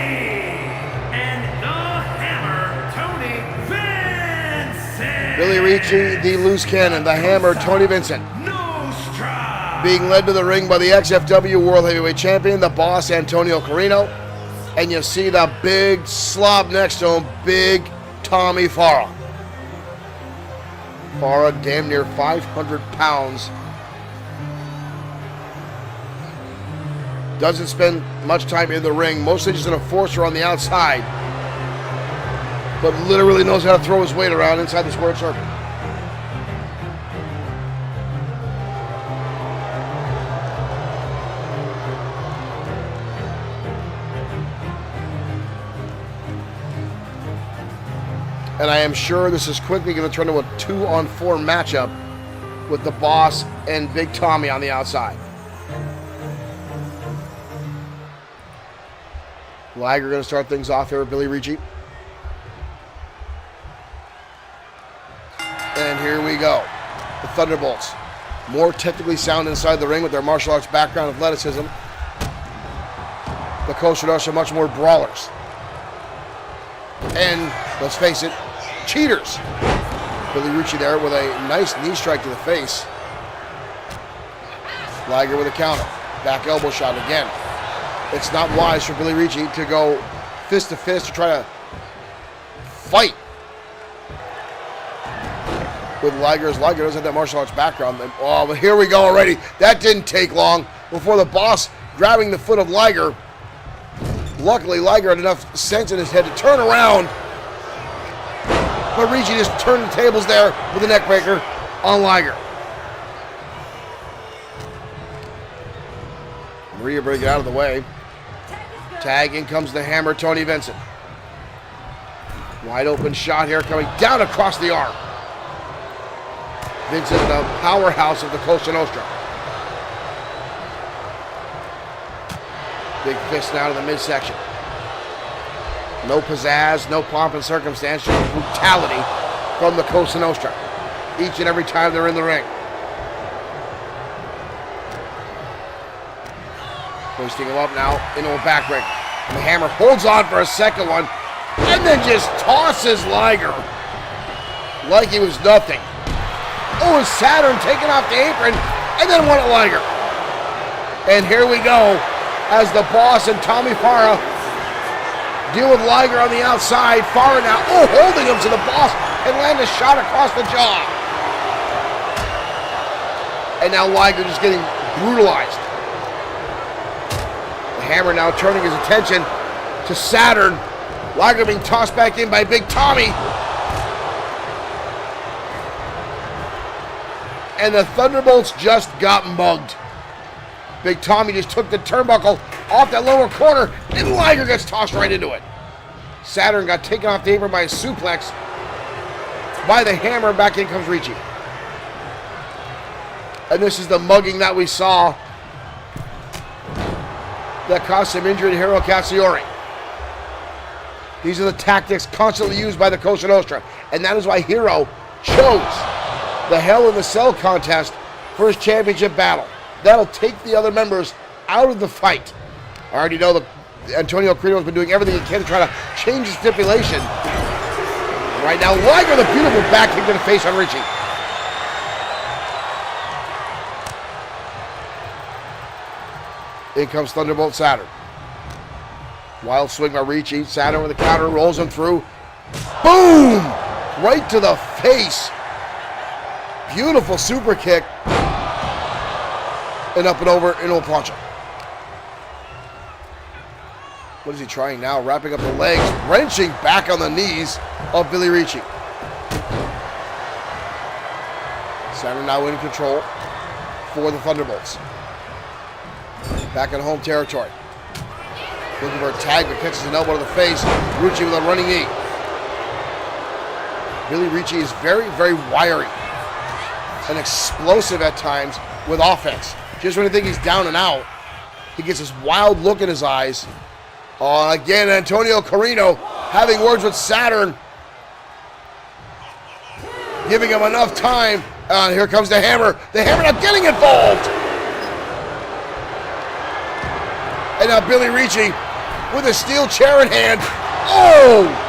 Speaker 3: and the Hammer, Tony Vincent.
Speaker 2: Billy Ricci, the loose cannon, the Hammer, Tony Vincent. Being led to the ring by the XFW World Heavyweight Champion, the boss, Antonio Carino. And you see the big slob next to him, Big Tommy Farah. Farah, damn near 500 pounds. Doesn't spend much time in the ring, mostly just an enforcer on the outside. But literally knows how to throw his weight around inside the squared circle. And I am sure this is quickly going to turn into a 2-on-4 matchup with the boss and Big Tommy on the outside. Liger going to start things off here with Billy Ricci. And here we go. The Thunderbolts. More technically sound inside the ring with their martial arts background, athleticism. The Cosa Nostra are much more brawlers. And, let's face it, cheaters. Billy Ricci there with a nice knee strike to the face. Liger with a counter. Back elbow shot again. It's not wise for Billy Ricci to go fist to fist to try to fight with Liger, as Liger doesn't have that martial arts background. Oh, but here we go already. That didn't take long before the boss grabbing the foot of Liger. Luckily, Liger had enough sense in his head to turn around. But Ricci just turned the tables there with a neck breaker on Liger. Maria break it out of the way. Tag, in comes the Hammer, Tony Vincent. Wide open shot here coming down across the arm. Vincent, the powerhouse of the Cosa Nostra. Big fist now to the midsection. No pizzazz, no pomp and circumstance, just brutality from the Cosa Nostra. Each and every time they're in the ring. Hoisting him up now into a backbreaker. And the Hammer holds on for a second one and then just tosses Liger like he was nothing. Oh, and Saturn taking off the apron and then one at Liger. And here we go as the boss and Tommy Farah deal with Liger on the outside. Farah now, holding him to the boss and land a shot across the jaw. And now Liger just getting brutalized. The Hammer now turning his attention to Saturn. Liger being tossed back in by Big Tommy. And the Thunderbolts just got mugged. Big Tommy just took the turnbuckle off that lower corner, and Liger gets tossed right into it. Saturn got taken off the apron by a suplex by the Hammer. Back in comes Ricci. And this is the mugging that we saw that caused some injury to Hiro Katsuyori. These are the tactics constantly used by the Cosa Nostra, and that is why Hiro chose the Hell in the Cell contest for his championship battle. That'll take the other members out of the fight. I already know that Antonio Carino has been doing everything he can to try to change the stipulation. Right now, Liger, the beautiful back kick to the face on Ricci. In comes Thunderbolt Saturn. Wild swing by Ricci. Saturn with a counter, rolls him through. Boom! Right to the face. Beautiful super kick. And up and over into a plancha. What is he trying now? Wrapping up the legs, wrenching back on the knees of Billy Ricci. Saturn now in control for the Thunderbolts. Back in home territory. Looking for a tag, but catches an elbow to the face. Ricci with a running knee. Billy Ricci is very, very wiry and explosive at times, with offense. Just when you think he's down and out, he gets this wild look in his eyes. Again, Antonio Carino having words with Saturn, giving him enough time. Here comes the Hammer. The Hammer now getting involved. And now Billy Ricci with a steel chair in hand. Oh!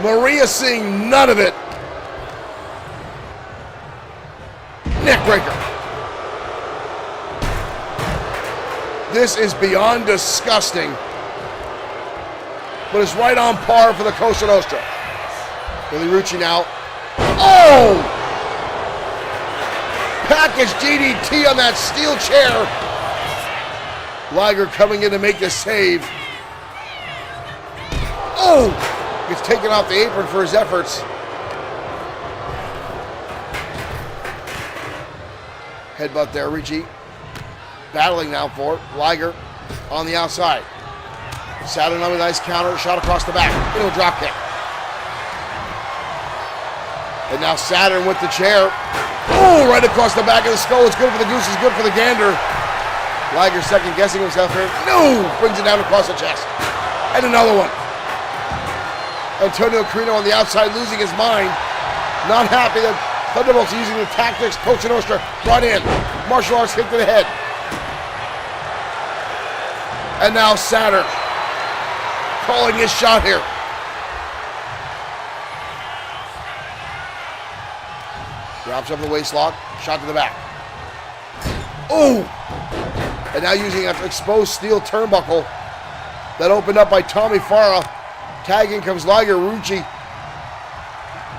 Speaker 2: Maria seeing none of it. Neckbreaker. This is beyond disgusting, but it's right on par for the Cosa Nostra. Billy Ricci now. Oh! Package DDT on that steel chair. Liger coming in to make the save. Oh! Gets taken off the apron for his efforts. Headbutt there, Ricci. Battling now for it. Liger on the outside. Saturn on a nice counter, shot across the back. Into a drop kick. And now Saturn with the chair. Oh, right across the back of the skull. It's good for the goose, it's good for the gander. Liger second guessing himself here. No! Brings it down across the chest. And another one. Antonio Carino on the outside losing his mind. Not happy that Thunderbolt's using the tactics Cosa Nostra brought in. Martial arts kick to the head. And now Saturn calling his shot here. Drops over the waistlock, shot to the back. Oh! And now using an exposed steel turnbuckle that opened up by Tommy Farah. Tagging comes Liger. Ricci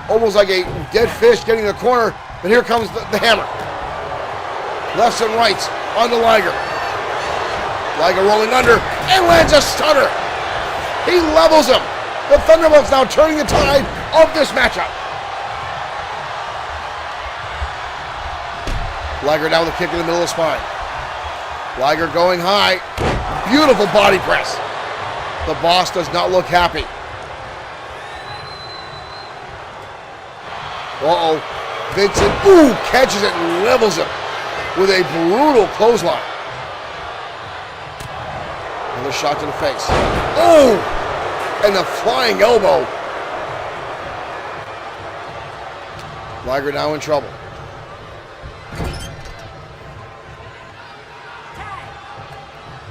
Speaker 2: almost like a dead fish getting the corner, but here comes the Hammer. Lefts and rights onto Liger. Liger rolling under and lands a stunner. He levels him. The Thunderbolts now turning the tide of this matchup. Liger down with a kick in the middle of the spine. Liger going high. Beautiful body press. The boss does not look happy. Uh-oh. Vincent, catches it and levels him with a brutal clothesline. Another shot to the face. Oh! And the flying elbow. Liger now in trouble.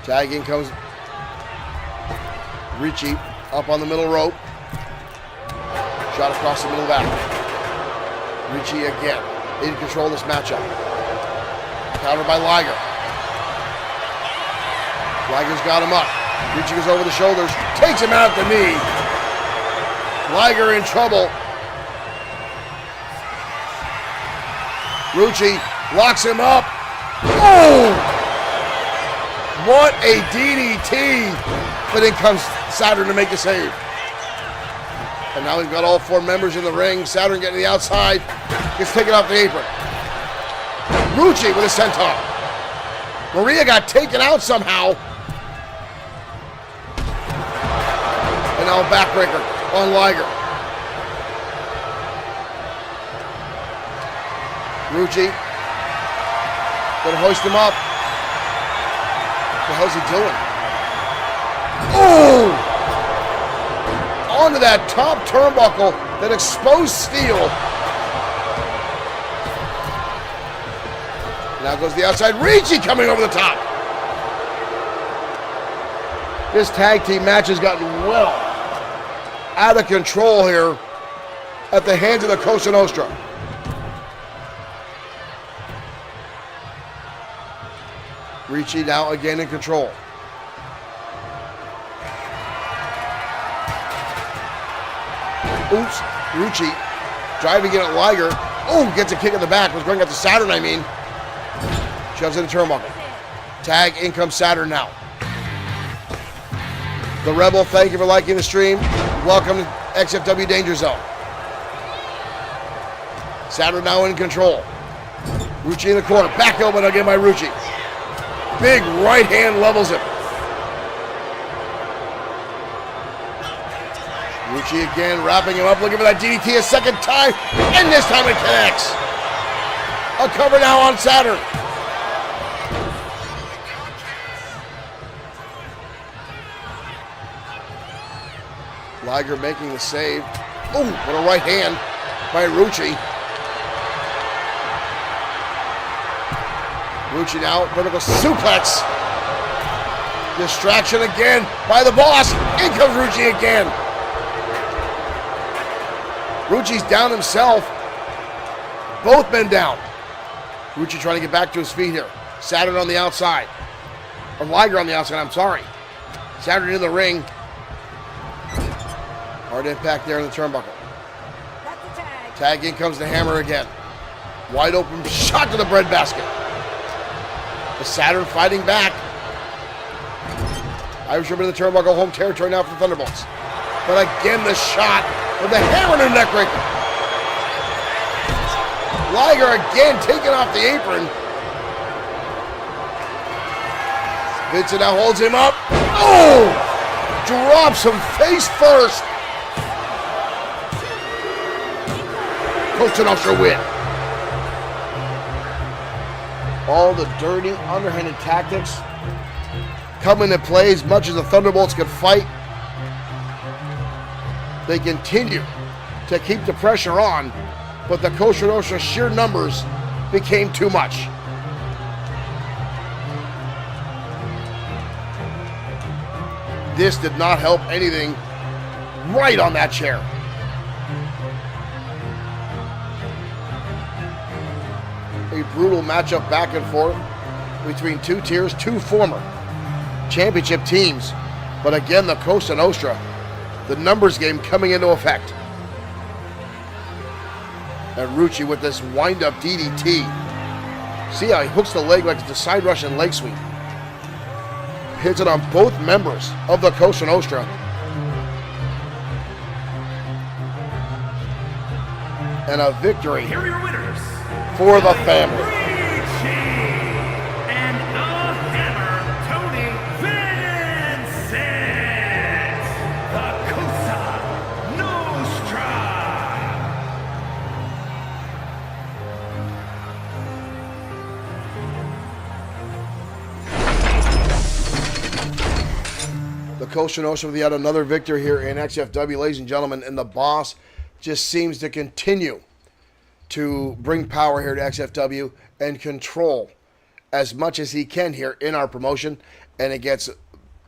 Speaker 2: Tagging comes Ricci up on the middle rope. Shot across the middle back. Ricci again in control of this matchup. Countered by Liger. Liger's got him up. Ricci goes over the shoulders, takes him out at the knee. Liger in trouble. Ricci locks him up. Oh! What a DDT! But in comes Saturn to make the save. And now we've got all four members in the ring. Saturn getting to the outside. Gets taken off the apron. Ricci with a senton. Maria got taken out somehow. And now a backbreaker on Liger. Ricci gonna hoist him up. What the hell's he doing? Oh! Onto that top turnbuckle, that exposed steel. Now goes the outside. Ricci coming over the top. This tag team match has gotten well out of control here at the hands of the Cosa Nostra. Ricci now again in control. Oops, Ricci driving in at Liger. Oh, gets a kick in the back. Was going after Saturn, I mean. Shoves in the turnbuckle. Tag, in comes Saturn now. The Rebel, thank you for liking the stream. Welcome to XFW Danger Zone. Saturn now in control. Ricci in the corner. Back elbow again by Ricci. Big right hand levels him. Rucci again, wrapping him up, looking for that DDT a second time, and this time it connects. A cover now on Saturn. Liger making the save. Oh, what a right hand by Rucci. Rucci now, vertical suplex. Distraction again by the boss. In comes Rucci again. Rucci's down himself. Both men down. Rucci trying to get back to his feet here. Saturn on the outside. Or Liger on the outside, I'm sorry. Saturn in the ring. Hard impact there in the turnbuckle. Tag in comes the hammer again. Wide open shot to the breadbasket. The Saturn fighting back. Irish Rip in the turnbuckle, home territory now for the Thunderbolts. But again, the shot with the hammer and neck breaker. Liger again taking off the apron. Vincent now holds him up. Oh! Drops him face first. Coach Nostra win. All the dirty, underhanded tactics come into play as much as the Thunderbolts could fight. They continue to keep the pressure on, but the Coach Nostra sheer numbers became too much. This did not help anything right on that chair. A brutal matchup back and forth between two tiers, two former championship teams. But again, the Cosa Nostra, the numbers game coming into effect. And Rucci with this wind-up DDT. See how he hooks the leg like it's a side rush and leg sweep. Hits it on both members of the Cosa Nostra. And a victory
Speaker 3: Here are your winners.
Speaker 2: for the family.
Speaker 3: And a hammer, Tony Vincent, the Cosa Nostra.
Speaker 2: The Cosa Nostra with yet another victory here in XFW, ladies and gentlemen, and the boss just seems to continue to bring power here to XFW and control as much as he can here in our promotion, and it gets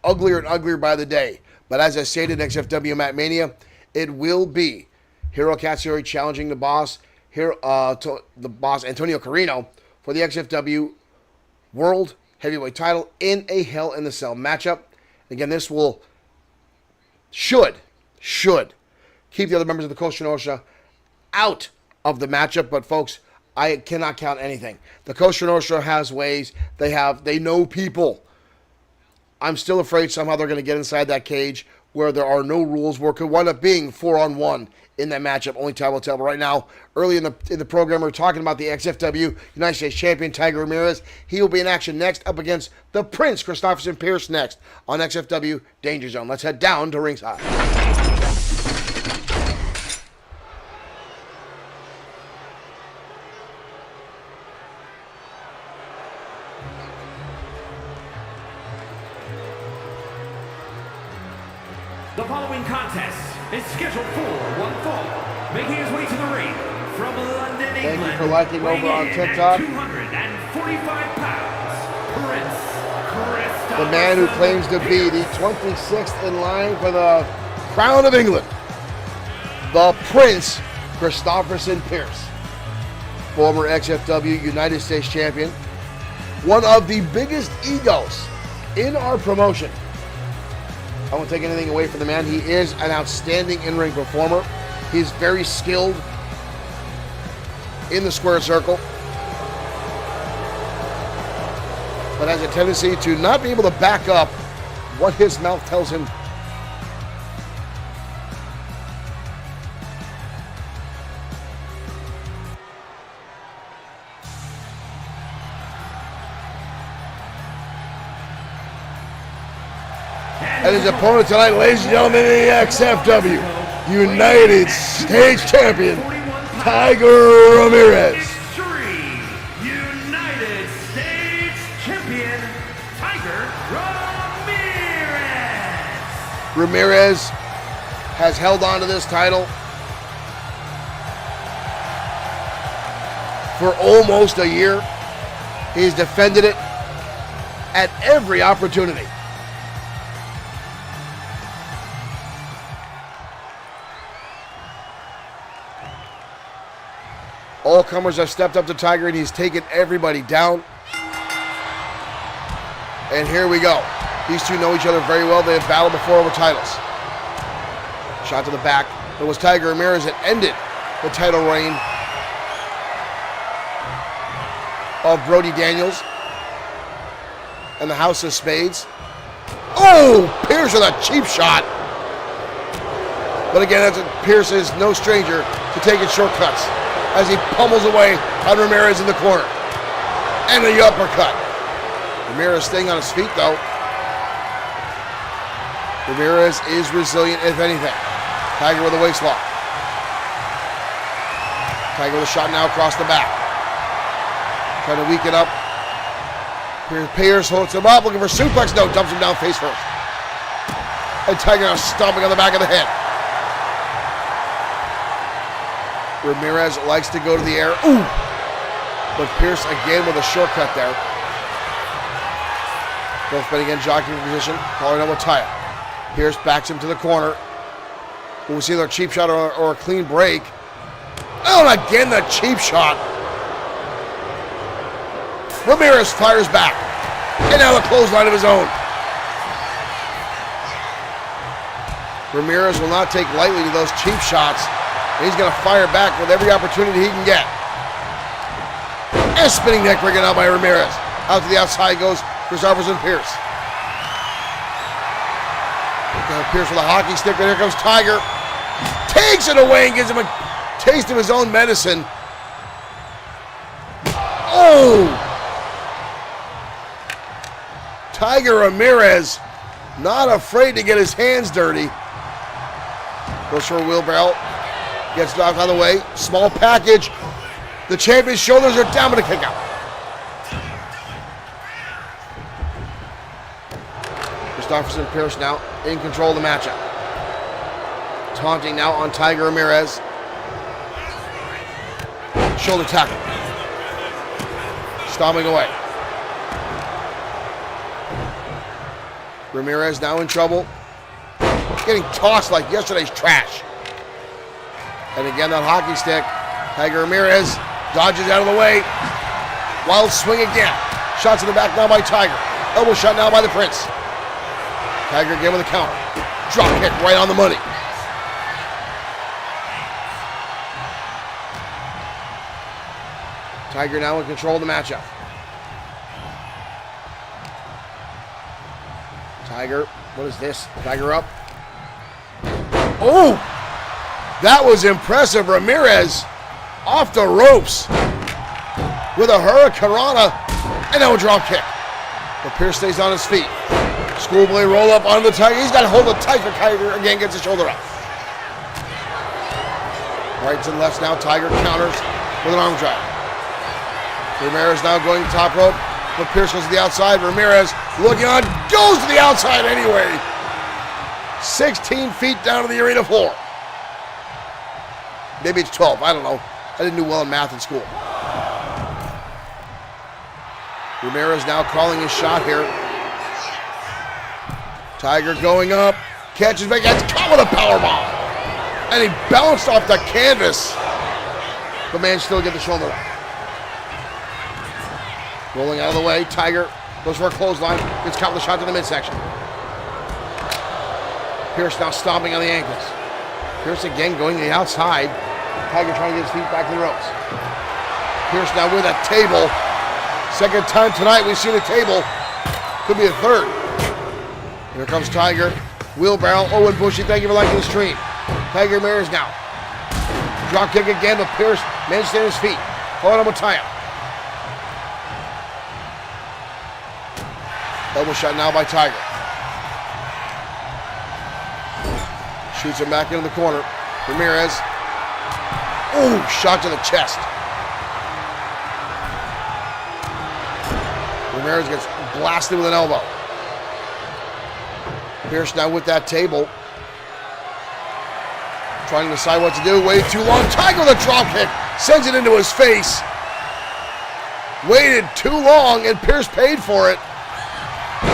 Speaker 2: uglier and uglier by the day. But as I stated in XFW Matt Mania, it will be Hiro Katsuyori challenging the boss here, the boss Antonio Carino for the XFW World Heavyweight title in a Hell in the Cell matchup. Again, this should keep the other members of the Cosa Nostra out of the matchup, but folks, I cannot count anything. The Cosa Nostra has ways. They know people. I'm still afraid somehow they're going to get inside that cage where there are no rules, where it could wind up being 4-on-1 in that matchup. Only time will tell. But right now, early in the program, we're talking about the XFW United States Champion Tiger Ramirez. He will be in action next, up against the Prince Christopherson Pierce next on XFW Danger Zone. Let's head down to ringside.
Speaker 3: The following contest is scheduled for one fall. Making his way to the ring from London, England.
Speaker 2: Thank you for liking over on TikTok.
Speaker 3: 245 pounds, Prince Christopherson.
Speaker 2: The man who claims to be the 26th in line for the crown of England. The Prince Christopherson Pierce. Former XFW United States Champion. One of the biggest egos in our promotion. I won't take anything away from the man. He is an outstanding in-ring performer. He's very skilled in the square circle, but has a tendency to not be able to back up what his mouth tells him. And his opponent tonight, ladies and gentlemen, in the XFW United States Champion, Tiger Ramirez.
Speaker 3: Extreme United States Champion, Tiger Ramirez.
Speaker 2: Ramirez has held on to this title for almost a year. He's defended it at every opportunity. All comers have stepped up to Tiger and he's taken everybody down. And here we go. These two know each other very well. They have battled before over titles. Shot to the back. It was Tiger Ramirez that ended the title reign of Brody Daniels and the House of Spades. Oh, Pierce with a cheap shot. But again, Pierce is no stranger to taking shortcuts as he pummels away on Ramirez in the corner. And the uppercut. Ramirez staying on his feet though. Ramirez is resilient, if anything. Tiger with a waist lock. Tiger with a shot now across the back. Trying to weaken up. Pierce holds him up, looking for suplex. No, dumps him down face first. And Tiger now stomping on the back of the head. Ramirez likes to go to the air. Ooh! But Pierce again with a shortcut there. Both men again jockeying for position. Calling out with tie-up. Pierce backs him to the corner. Will we see either a cheap shot or a clean break? Oh, and again the cheap shot. Ramirez fires back. And now the clothesline of his own. Ramirez will not take lightly to those cheap shots. And he's going to fire back with every opportunity he can get. And spinning neck breaker out by Ramirez. Out to the outside goes Christopherson and Pierce. Pierce with a hockey stick, but here comes Tiger. Takes it away and gives him a taste of his own medicine. Oh! Tiger Ramirez not afraid to get his hands dirty. Goes for a wheelbarrow. Gets knocked out of the way. Small package. The champion's shoulders are down, but a kick out. Christopherson and Pierce now in control of the matchup. Taunting now on Tiger Ramirez. Shoulder tackle. Stomping away. Ramirez now in trouble. Getting tossed like yesterday's trash. And again, that hockey stick. Tiger Ramirez dodges out of the way. Wild swing again. Shots in the back now by Tiger. Elbow shot now by the Prince. Tiger again with a counter. Drop kick right on the money. Tiger now in control of the matchup. Tiger, what is this? Tiger up. Oh! That was impressive. Ramirez off the ropes with a hurricanrana and now a drop kick. But Pierce stays on his feet. Schoolboy roll up onto the Tiger. He's got to hold it tight for Tiger. Again, gets his shoulder up. Rights and lefts now. Tiger counters with an arm drag. Ramirez now going to top rope. But Pierce goes to the outside. Ramirez looking on. Goes to the outside anyway. 16 feet down to the arena floor. Maybe it's 12. I don't know. I didn't do well in math in school. Ramirez now calling his shot here. Tiger going up. Catches back. Gets caught with a powerbomb. And he bounced off the canvas. The man still get the shoulder up. Rolling out of the way. Tiger goes for a clothesline. Gets caught with a shot to the midsection. Pierce now stomping on the ankles. Pierce again going to the outside. Tiger trying to get his feet back to the ropes. Pierce now with a table. Second time tonight we've seen a table. Could be a third. Here comes Tiger. Wheelbarrow. Owen Bushy, thank you for liking the stream. Tiger Ramirez now. Drop kick again, but Pierce manages to stay on his feet. Hold on with tie-up. Elbow shot now by Tiger. Shoots him back into the corner. Ramirez. Ooh, shot to the chest. Ramirez gets blasted with an elbow. Pierce now with that table. Trying to decide what to do. Waited too long. Tiger with a drop kick. Sends it into his face. Waited too long, and Pierce paid for it.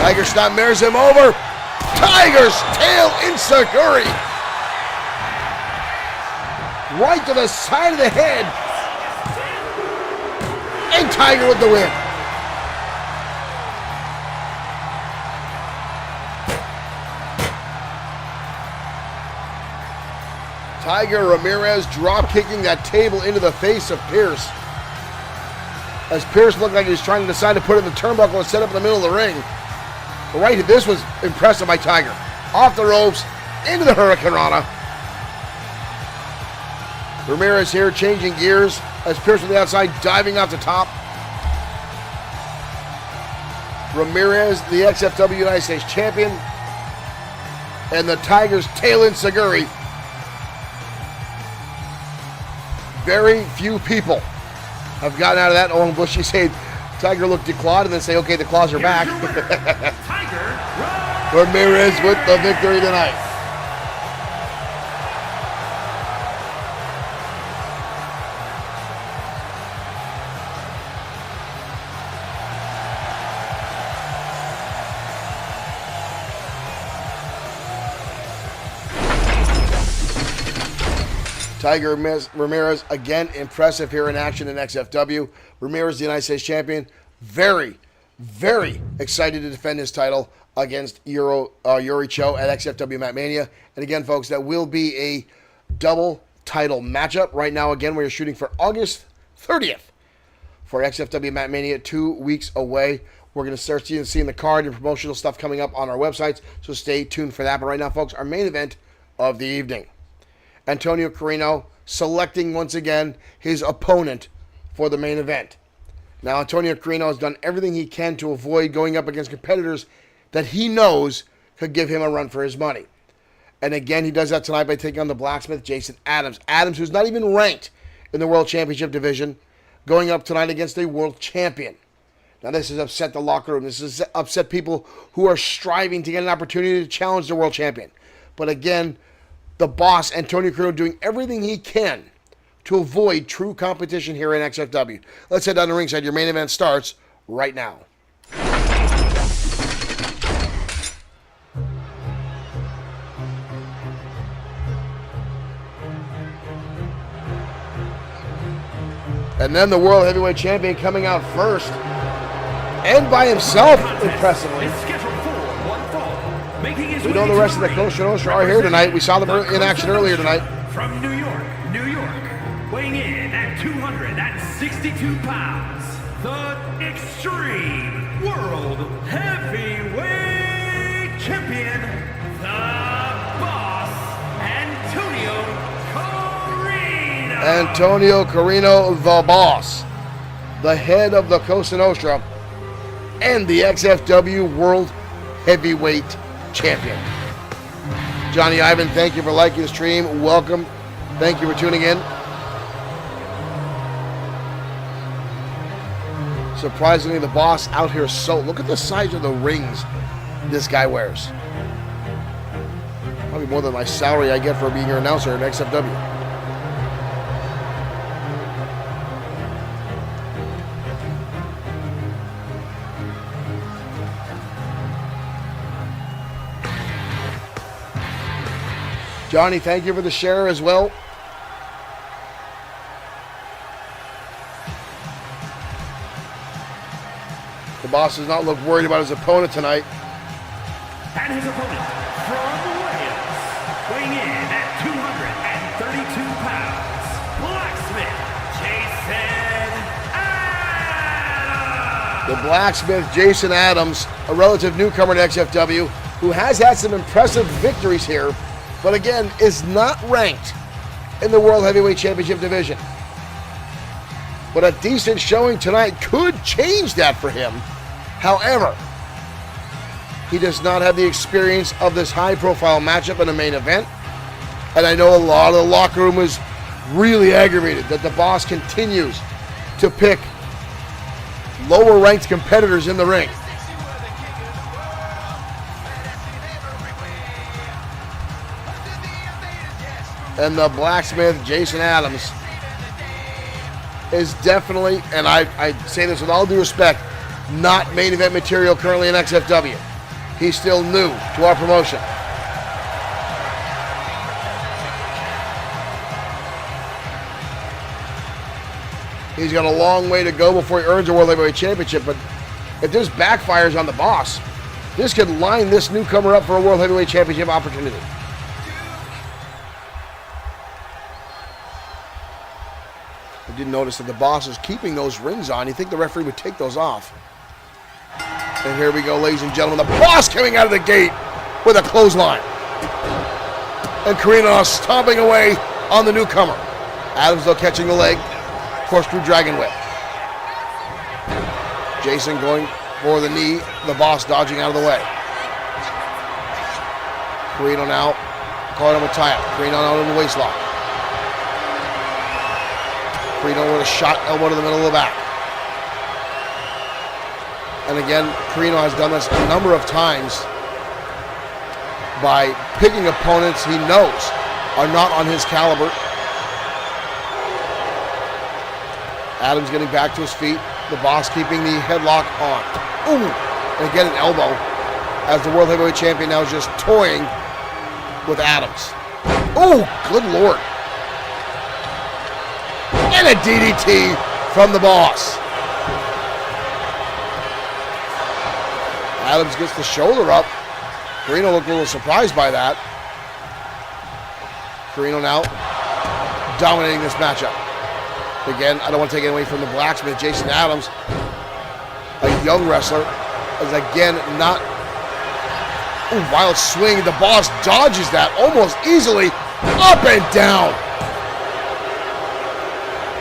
Speaker 2: Tiger snap mirrors him over. Tiger's tail enziguri. Right to the side of the head. And Tiger with the win. Tiger Ramirez drop kicking that table into the face of Pierce. As Pierce looked like he was trying to decide to put it in the turnbuckle and set up in the middle of the ring. But right, this was impressive by Tiger. Off the ropes, into the Hurricane Rana. Ramirez here changing gears as Pierce on the outside diving off the top. Ramirez, the XFW United States Champion. And the Tiger's tail enziguri. Very few people have gotten out of that. Owen Bushy said Tiger looked declawed and then say, okay, the claws are back. Ramirez with the victory tonight. Tiger Ramirez, again, impressive here in action in XFW. Ramirez, the United States Champion, very, very excited to defend his title against Yuri Cho at XFW Mat Mania. And again, folks, that will be a double title matchup. Right now, again, we're shooting for August 30th for XFW Mat Mania, 2 weeks away. We're going to start seeing the card and promotional stuff coming up on our websites, so stay tuned for that. But right now, folks, our main event of the evening. Antonio Carino selecting once again his opponent for the main event. Now, Antonio Carino has done everything he can to avoid going up against competitors that he knows could give him a run for his money. And again, he does that tonight by taking on the blacksmith, Jason Adams. Adams, who's not even ranked in the World Championship division, going up tonight against a world champion. Now, this has upset the locker room. This has upset people who are striving to get an opportunity to challenge the world champion. But again, the boss, Antonio Carino, doing everything he can to avoid true competition here in XFW. Let's head down to ringside. Your main event starts right now. And then the World Heavyweight Champion coming out first. And by himself, impressively. We know the rest of the Costa Nostra are here tonight. We saw them in action earlier tonight.
Speaker 3: From New York, weighing in at 262 pounds, the Extreme World Heavyweight Champion, the Boss,
Speaker 2: Antonio Carino, the Boss, the head of the Costa Nostra, and the XFW World Heavyweight Champion. Johnny Ivan, thank you for liking the stream. Welcome. Thank you for tuning in. Surprisingly, the Boss out here look at the size of the rings this guy wears. Probably more than my salary I get for being your announcer at XFW. Johnny, thank you for the share as well. The Boss does not look worried about his opponent tonight.
Speaker 3: And his opponent from Wales, weighing in at 232 pounds, Blacksmith Jason Adams.
Speaker 2: The Blacksmith Jason Adams, a relative newcomer to XFW, who has had some impressive victories here, but again, is not ranked in the World Heavyweight Championship division. But a decent showing tonight could change that for him. However, he does not have the experience of this high-profile matchup in a main event. And I know a lot of the locker room is really aggravated that the boss continues to pick lower ranked competitors in the ring. And the blacksmith, Jason Adams, is definitely, and I say this with all due respect, not main event material currently in XFW. He's still new to our promotion. He's got a long way to go before he earns a World Heavyweight Championship, but if this backfires on the boss, this could line this newcomer up for a World Heavyweight Championship opportunity. I did notice that the boss is keeping those rings on. You think the referee would take those off. And here we go, ladies and gentlemen. The boss coming out of the gate with a clothesline. And Carino stomping away on the newcomer. Adams, though, catching the leg. Corkscrew Dragon Whip. Jason going for the knee. The boss dodging out of the way. Carino now caught him a tie-up. Carino out in the waist lock. Carino with a shot elbow to the middle of the back. And again, Carino has done this a number of times by picking opponents he knows are not on his caliber. Adams getting back to his feet. The boss keeping the headlock on. Ooh! And again, an elbow as the World Heavyweight Champion now is just toying with Adams. Oh, good Lord. And a DDT from the boss. Adams gets the shoulder up. Carino looked a little surprised by that. Carino now dominating this matchup. Again, I don't want to take it away from the blacksmith, Jason Adams, a young wrestler, is again not. Ooh, wild swing. The boss dodges that almost easily. Up and down.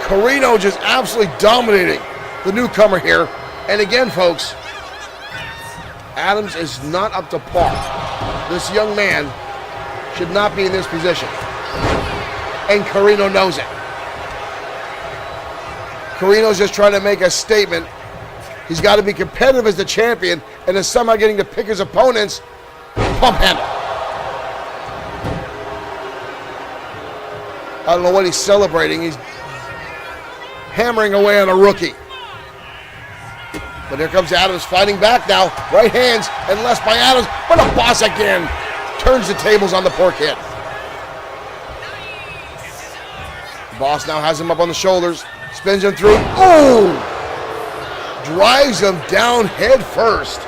Speaker 2: Carino just absolutely dominating the newcomer here. And again, folks, Adams is not up to par. This young man should not be in this position. And Carino knows it. Carino's just trying to make a statement. He's got to be competitive as the champion and is somehow getting to pick his opponents. Pump handle. I don't know what he's celebrating. He's hammering away on a rookie. But here comes Adams fighting back now. Right hands and left by Adams. But a boss again turns the tables on the poor kid. The boss now has him up on the shoulders. Spins him through. Oh! Drives him down head first.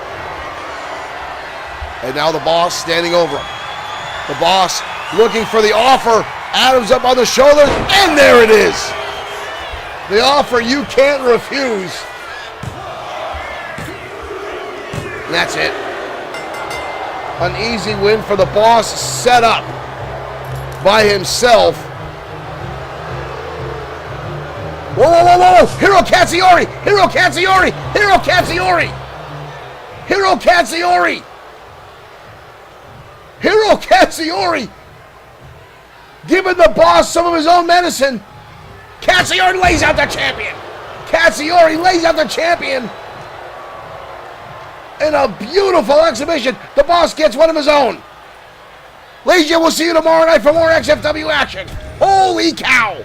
Speaker 2: And now the boss standing over him. The boss looking for the offer. Adams up on the shoulders. And there it is. The offer you can't refuse. And that's it. An easy win for the boss, set up by himself. Whoa, whoa, whoa, whoa! Hiro Katsuyori! Hiro Katsuyori! Hiro Katsuyori! Hiro Katsuyori! Hiro Katsuyori! Giving the boss some of his own medicine. Katsuyori lays out the champion. Katsuyori lays out the champion. In a beautiful exhibition, the boss gets one of his own. Ladies and gentlemen, we'll see you tomorrow night for more XFW action. Holy cow!